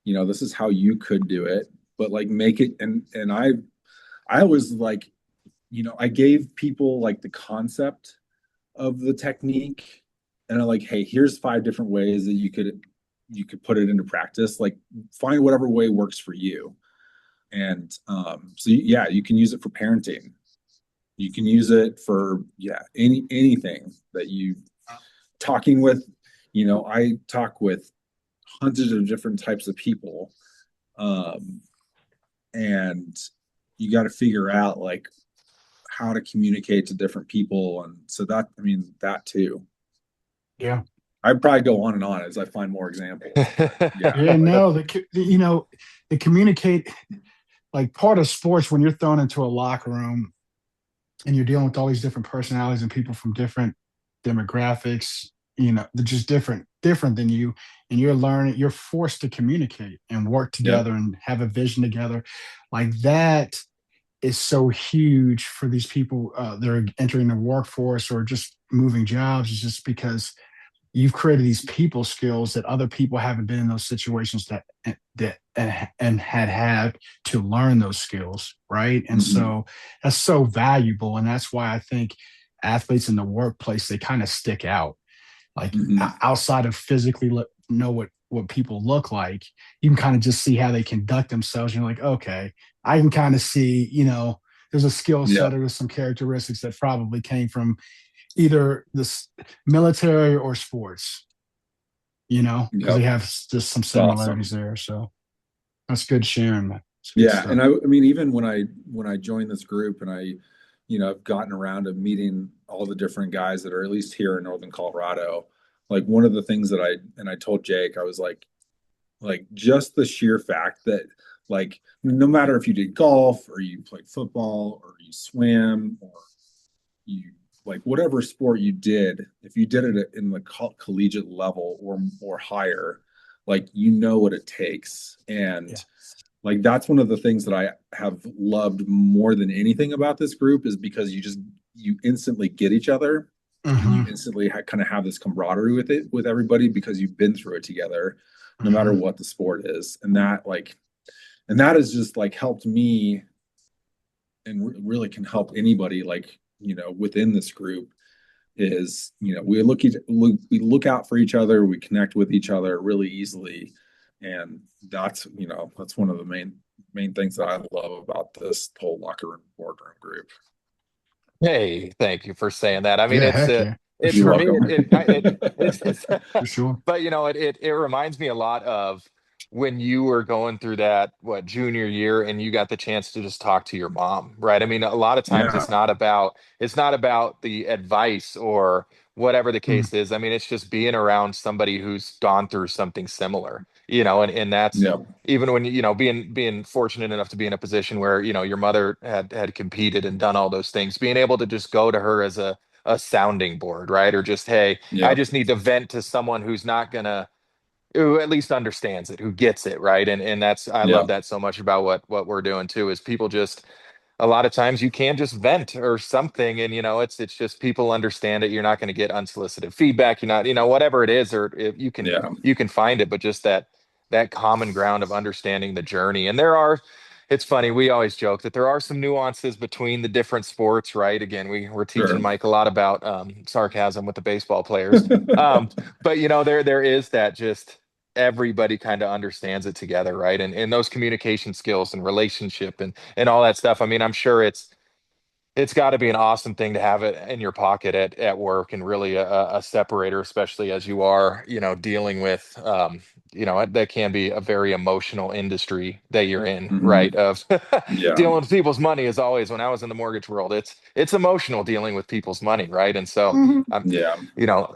This is how you could do it, but like make it. And I was like, I gave people like the concept of the technique, and I'm like, hey, here's 5 different ways that you could put it into practice. Like, find whatever way works for you. And so yeah, you can use it for parenting. You can use it for, yeah, anything that you talking with. I talk with hundreds of different types of people, um, and you got to figure out like how to communicate to different people. And so that, I mean, that too. yeah, I'd probably go on and on as I find more examples, but yeah, yeah. like No, they communicate like part of sports when you're thrown into a locker room and you're dealing with all these different personalities and people from different demographics. They're just different than you, and you're forced to communicate and work yep. together and have a vision together, like that is so huge for these people that are entering the workforce or just moving jobs. Is just because you've created these people skills that other people haven't been in those situations and had to learn those skills, right? And Hmm. so that's so valuable, and that's why I think athletes in the workplace, they kind of stick out, like Hmm. outside of physically know what people look like. You can kind of just see how they conduct themselves. You're like, okay, I can kind of see, there's a skill set Yep. or there's some characteristics that probably came from either this military or sports, because Yep. they have just some It's awesome. similarities there. So that's good sharing, man. It's good Yeah, stuff. and I mean, even when I joined this group, and I've gotten around to meeting all the different guys that are at least here in Northern Colorado. Like, one of the things that I told Jake, I was like just the sheer fact that, like, no matter if you did golf or you played football or you swam or you, like, whatever sport you did, if you did it in the collegiate level or higher, like, what it takes. Yeah. And like, that's one of the things that I have loved more than anything about this group, is because you instantly get each other, and you Hmm. instantly kind of have this camaraderie with everybody, because you've been through it together, no matter Hmm. what the sport is. And that has just like helped me, and really can help anybody, like, within this group. Is, we look out for each other, we connect with each other really easily. And that's one of the main things that I love about this whole locker room boardroom group. hey, thank you for saying that. I mean, Yeah, heck yeah, for it's You're for sure, me, welcome. it's for sure. but it reminds me a lot of when you were going through that, what, junior year, and you got the chance to just talk to your mom, right? I mean, a lot of times Yeah. it's not about the advice or whatever the Mm, case is. I mean, it's just being around somebody who's gone through something similar, and that's Yeah. even when being fortunate enough to be in a position where, your mother had competed and done all those things, being able to just go to her as a sounding board, right? Or just, hey, I Yeah. just need to vent to someone who's not gonna, who at least understands it, who gets it, right? And that's, I Yeah. love that so much about what we're doing too, is people just, a lot of times you can just vent or something, and it's just people understand it. You're not going to get unsolicited feedback. You're not, whatever it is, or if Yeah. you can find it, but just that common ground of understanding the journey. And it's funny, we always joke that there are some nuances between the different sports, right? Again, we're teaching Sure. Mike a lot about sarcasm with the baseball players. But there is that, just everybody kind of understands it together, right? And those communication skills and relationship and all that stuff. I mean, I'm sure it's got to be an awesome thing to have it in your pocket at work, and really a separator, especially as you are, dealing with that can be a very emotional industry that you're in, Hmm. right? Of Yeah. dealing with people's money is always, when I was in the mortgage world, it's emotional dealing with people's money, right? And so Mhm. I'm, Yeah.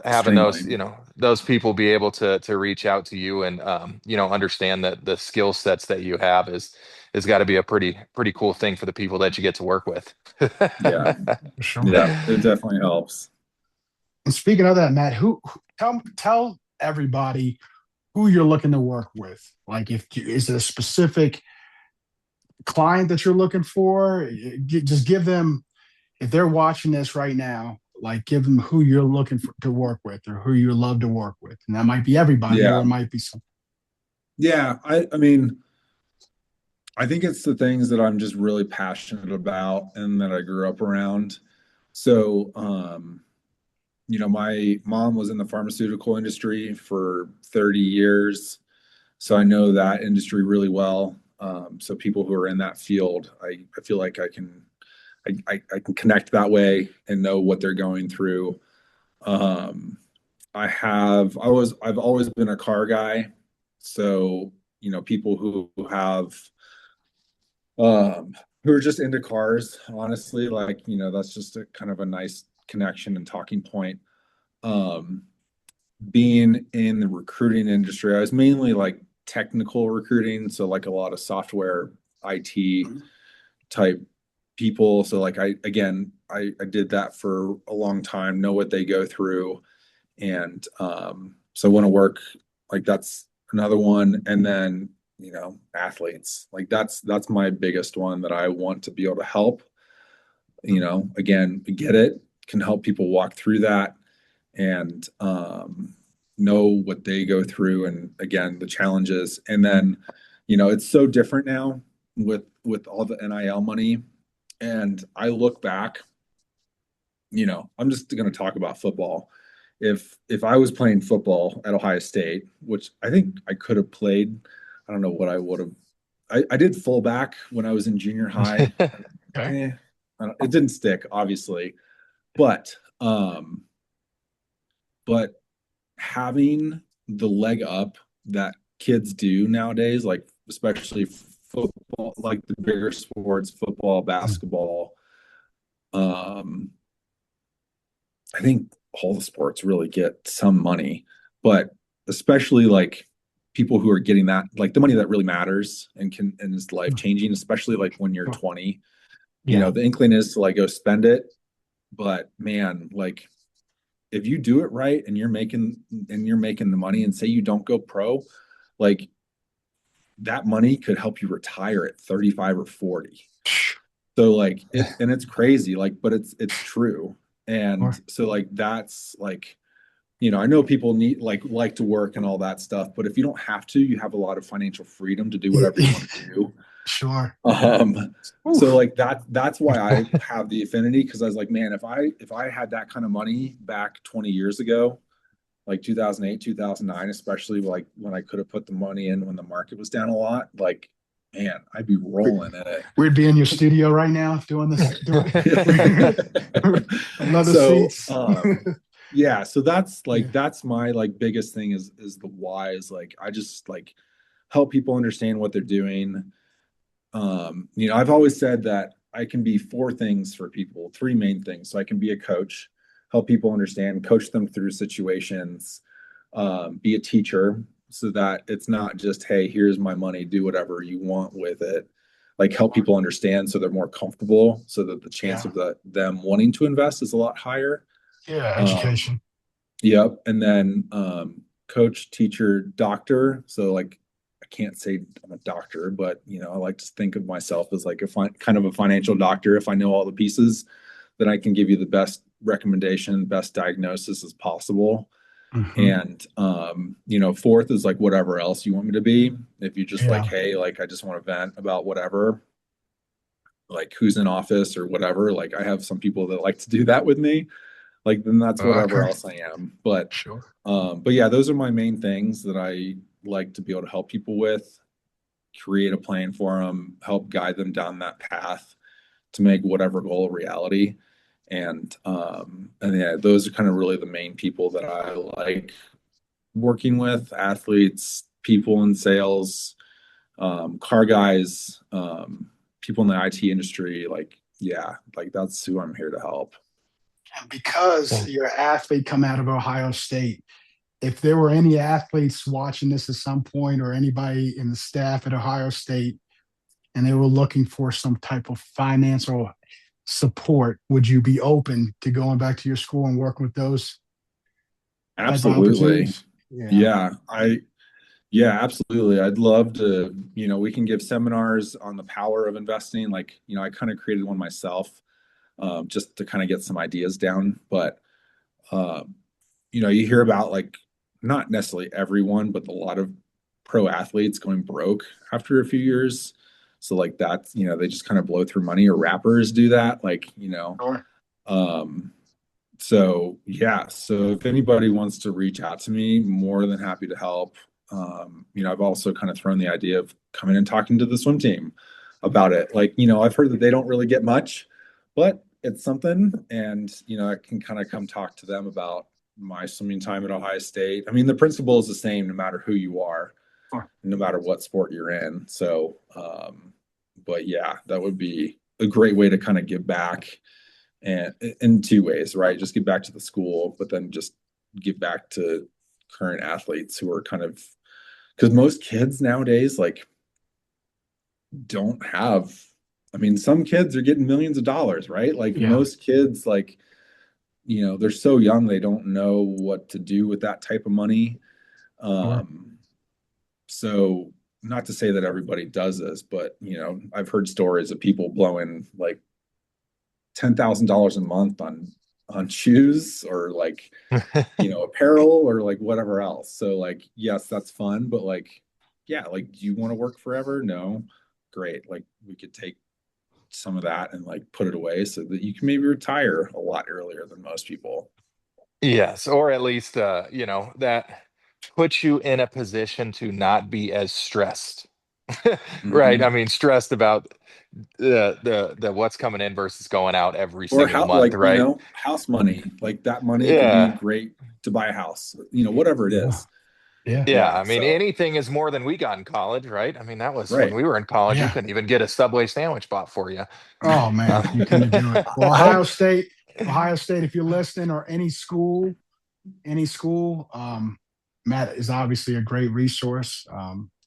having those, Extremely. those people be able to reach out to you and understand that the skill sets that you have is got to be a pretty cool thing for the people that you get to work with. Yeah. For sure. Yeah. It definitely helps. And speaking of that, Matt, tell everybody who you're looking to work with. Like, if is it a specific client that you're looking for? Just give them, if they're watching this right now, like, give them who you're looking for to work with, or who you love to work with, and that might be everybody, or Yeah. it might be some. Yeah. I mean, I think it's the things that I'm just really passionate about and that I grew up around. So, my mom was in the pharmaceutical industry for 30 years. So I know that industry really well. So people who are in that field, I feel like I can connect that way and know what they're going through. Um, I've always been a car guy. So, people who have who are just into cars, honestly, like, that's just a kind of a nice connection and talking point. Um, Being in the recruiting industry, I was mainly like technical recruiting, so like a lot of software IT type people. So like I did that for a long time, know what they go through. And so I want to work, like, that's another one. And then, athletes, like that's my biggest one that I want to be able to help. Again, get it, can help people walk through that and know what they go through, and again, the challenges. And then, it's so different now with all the NIL money. And I look back, I'm just going to talk about football. If I was playing football at Ohio State, which I think I could have played, I don't know what I would have. I did fullback when I was in junior high. Okay. Eh, it didn't stick, obviously, but but having the leg up that kids do nowadays, like especially football, like the bigger sports, football, basketball, um, I think all the sports really get some money, but especially like people who are getting that, like the money that really matters and is life changing, especially like when you're 20, Yeah. the inkling is to like go spend it. But man, like if you do it right and you're making the money, and say you don't go pro, like that money could help you retire at 35 or 40. So like it's crazy, like, but it's true. And Or- so like that's like, I know people need like to work and all that stuff, but if you don't have to, you have a lot of financial freedom to do whatever you want to do. Sure. So Oof. like that's why I have the affinity, because I was like, man, if I had that kind of money back 20 years ago, like 2008, 2009, especially like when I could have put the money in when the market was down a lot, like, man, I'd be rolling in it. We'd be in your studio right now doing this, doing leather So, seats. yeah, so that's Yeah. like that's my like biggest thing is the why. Is like I just like help people understand what they're doing. I've always said that I can be four things for people, three main things. So I can be a coach, help people understand, coach them through situations, be a teacher, so that it's not just, hey, here's my money, do whatever you want with it. Like help people understand so they're more comfortable, so that the chance Yeah. of them wanting to invest is a lot higher. Yeah. Um, Education. Yep. And then coach, teacher, doctor. So like I can't say I'm a doctor, but I like to think of myself as like kind of a financial doctor. If I know all the pieces, then I can give you the best recommendation, best diagnosis as possible. Hmm. And fourth is like whatever else you want me to be. If you just like, Yeah. hey, like I just want to vent about whatever, like who's in office or whatever. Like I have some people that like to do that with me, like then that's whatever Okay. else I am. But Sure. yeah, those are my main things that I like to be able to help people with, create a plan for them, help guide them down that path to make whatever goal a reality. And yeah, those are kind of really the main people that I like working with: athletes, people in sales, car guys, people in the IT industry. Like, yeah, like that's who I'm here to help. And because Yeah. you're an athlete come out of Ohio State, if there were any athletes watching this at some point or anybody in the staff at Ohio State and they were looking for some type of financial support, would you be open to going back to your school and working with those type of Absolutely. opportunities? Yeah. Yeah, yeah, absolutely. I'd love to, we can give seminars on the power of investing. Like, I kind of created one myself, just to kind of get some ideas down. But, um, you hear about like not necessarily everyone, but a lot of pro athletes going broke after a few years. So like that's, they just kind of blow through money, or rappers do that. Like, Sure. um, so yeah, so if anybody wants to reach out to me, more than happy to help. I've also kind of thrown the idea of coming and talking to the swim team about it. Like, I've heard that they don't really get much, but it's something. And, I can kind of come talk to them about my swimming time at Ohio State. I mean, the principle is the same no matter who you are, Sure. no matter what sport you're in. So, but yeah, that would be a great way to kind of give back, and in two ways, right? Just give back to the school, but then just give back to current athletes who are kind of, because most kids nowadays like don't have, I mean, some kids are getting millions of dollars, right? Like Yeah. most kids, like, they're so young, they don't know what to do with that type of money. Sure. So not to say that everybody does this, but I've heard stories of people blowing like $10,000 a month on shoes, or like, apparel, or like whatever else. So like, yes, that's fun, but like, yeah, like, do you want to work forever? No. Great. Like we could take some of that and like put it away so that you can maybe retire a lot earlier than most people. Yes, or at least that puts you in a position to not be as stressed. Right. I Mhm. mean, stressed about the what's coming in versus going out every Or single how, month, like, right? house money, like that money could be Yeah. great to buy a house, whatever it Yeah. is. Yeah. Yeah, Yeah. I mean, So, anything is more than we got in college, right? I mean, that was when right. we were in college, you Yeah. couldn't even get a Subway sandwich bought for you. Oh man, you couldn't do it. Well, I'll, Ohio State, if you're listening, or any school, Matt is obviously a great resource.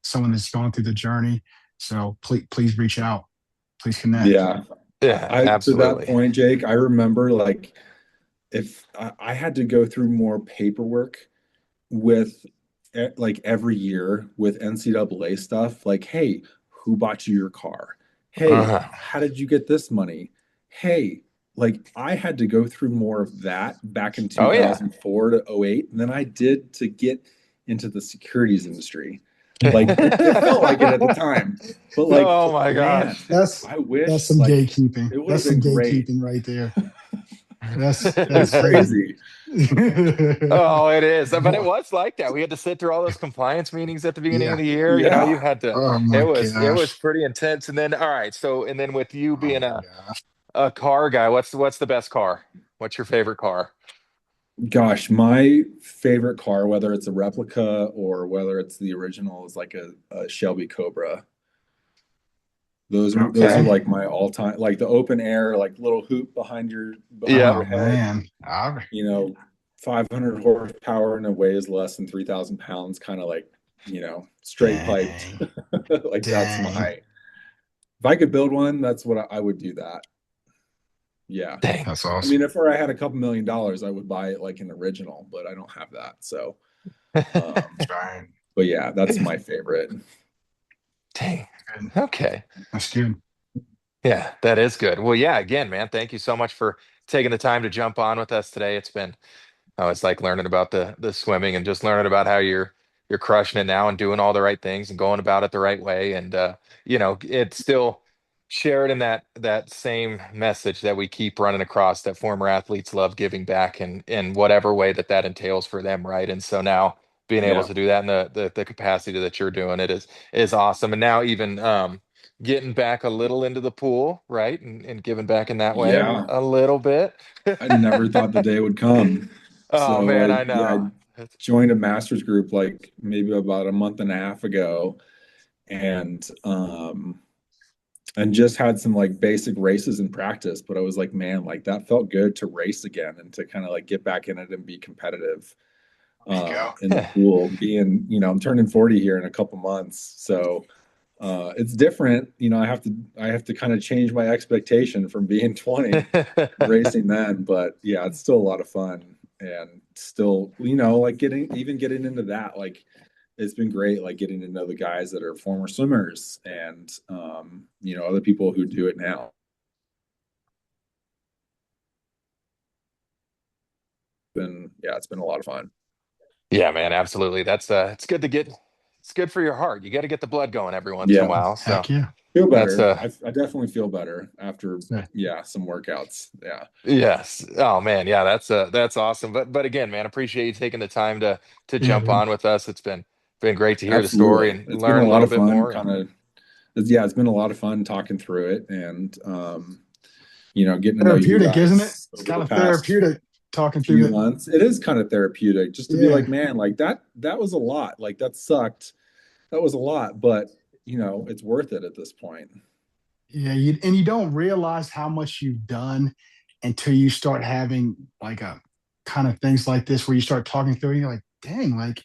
Someone that's going through the journey. So please reach out. Please connect. yeah. Yeah, To that absolutely. point, Jake, I remember like if I had to go through more paperwork with like every year with NCAA stuff, like, hey, who bought you your car? Hey, Uh-huh. how did you get this money? Hey, like I had to go through more of that back in Oh yeah. 2004 to '08 than I did to get into the securities industry. Like it felt like it at the time, but like, Oh my man, gosh. That's I that's wish some like gatekeeping. it would have That's some been great. gatekeeping right there. That's It's crazy. crazy. Oh, it is. But it Boy, was like that. We had to sit through all those compliance meetings at the beginning of yeah. the year. You Yeah. had to, Oh it my was gosh. pretty intense. And then all right, so and then with you Oh being my gosh. a car guy, what's the best car? What's your favorite car? Gosh, my favorite car, whether it's a replica or whether it's the original, is like a Shelby Cobra. Those are Okay. like my all-time, like the open air, like little hoop behind Yep. your Oh head, man. All right. you know, 500 horsepower, and it weighs less than 3,000 pounds, kind of like, straight piped. Dang. Like that's Dang. if I could build one, that's what I would do that. Yeah. Dang. That's I mean, awesome. if I had a couple $1 million, I would buy it like an original, but I don't have that. So, um, Right. but yeah, that's my favorite. Dang. Good. Okay. That's good. Yeah, that is good. Well, yeah, again, man, thank you so much for taking the time to jump on with us today. It's been it's like learning about the swimming and just learning about how you're crushing it now and doing all the right things and going about it the right way. And it's still shared in that same message that we keep running across, that former athletes love giving back in whatever way that entails for them, right? And so now being able Yeah. to do that in the capacity that you're doing it is awesome. And now even getting back a little into the pool, right? And giving back in that way Yeah. a little bit. I never thought the day would come. Oh So man, I, I yeah, know. joined a master's group like maybe about a month and a half ago, and and just had some like basic races in practice. But I was like, man, like that felt good to race again and to kind of like get back in it and be competitive There you go. in the pool. Being, I'm turning 40 here in a couple months, so it's different. I have to kind of change my expectation from being 20 racing then. But yeah, it's still a lot of fun, and still, like getting into that, like it's been great, like getting to know the guys that are former swimmers and other people who do it now. It's been a lot of fun. Yeah, man, absolutely. That's it's good to get it's good for your heart. You got to get the blood going every once in a Yeah, while. So Heck yeah. feel that's better. I definitely feel better after Yeah. some workouts. Yeah. yes. Oh man, yeah, that's awesome. But again, man, appreciate you taking the time to Yeah, jump dude. on with us. It's been great to hear the story Absolutely. and It's been learn a a lot little of bit fun, more. And kind of. Yeah, it's been a lot of fun talking through it, and getting to know you Therapeutic, isn't it? guys It's over kind the of past therapeutic talking through few the, months. It is kind of therapeutic just to be yeah. like, man, like that was a lot. Like that sucked. That was a lot, but it's worth it at this point. Yeah, and you don't realize how much you've done until you start having like a kind of things like this where you start talking through and you're like, dang, like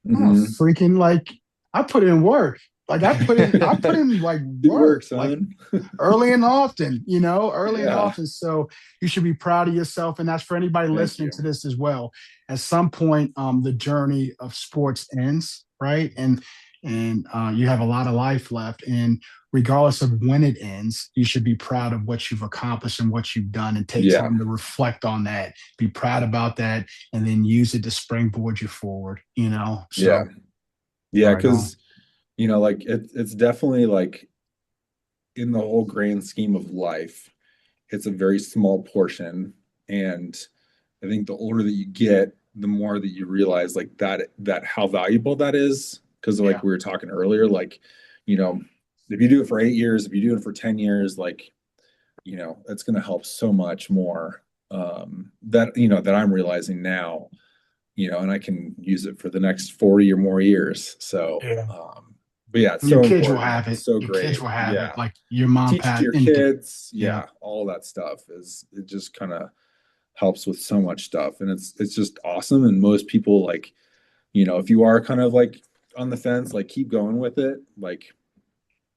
I'm a Hmm. freaking like I put in work. Like I put in like Good work, work, like son. early and often, early and Yeah. often. So you should be proud of yourself. And that's for anybody Thank listening you. to this as well. At some point, the journey of sports ends, right? And you have a lot of life left. And regardless of when it ends, you should be proud of what you've accomplished and what you've done and take Yeah. time to reflect on that, be proud about that, and then use it to springboard you forward. Yeah. So Yeah. right on. Because, like it's definitely like in the whole grand scheme of life, it's a very small portion. And I think the older that you get, the more that you realize like that how valuable that is. Because like Yeah. we were talking earlier, like, you know, if you do it for 8 years, if you do it for 10 years, like, it's gonna help so much more. That I'm realizing now, and I can use it for the next 40 or more years. So Yeah. but yeah, it's Your so kids will important, have it. so Your kids great. will have it. Yeah. Like your mom, Teach it to Pat, your and kids. yeah, Yeah, all that stuff is it just kind of helps with so much stuff. And it's just awesome. And most people, like, if you are kind of like on the fence, like keep going with it. Like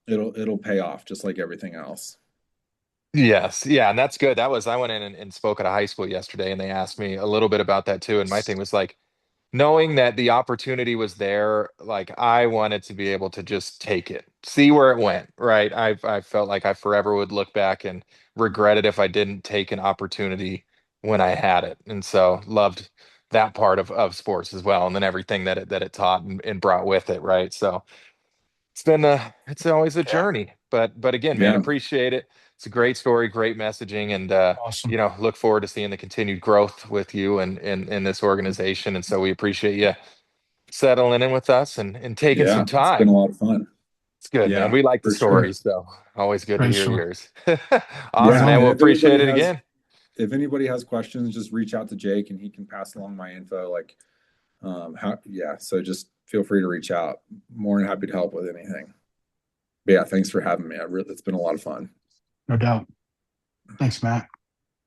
it'll pay off just like everything else. yes, yeah, and that's good. I went in and spoke at a high school yesterday, and they asked me a little bit about that too. And my thing was like, knowing that the opportunity was there, like I wanted to be able to just take it, see where it went, right? I felt like I forever would look back and regret it if I didn't take an opportunity when I had it. And so loved that part of sports as well. And then everything that it taught and brought with it, right? So it's always a yeah, journey. But again, man, Yeah. appreciate it. It's a great story, great messaging, and awesome. look forward to seeing the continued growth with you and in this organization. And so we appreciate you settling in with us and taking some Yeah. It's been a time. lot of fun. It's good, man. Yeah, We like the for sure. stories, so always good to Great hear story. yours. Right Awesome, Yeah. man. on. We'll And appreciate it again. if anybody has questions, just reach out to Jake and he can pass along my info. Like, so just feel free to reach out. More than happy to help with anything. But yeah, thanks for having me. It's been a lot of fun. No doubt. Thanks, Matt.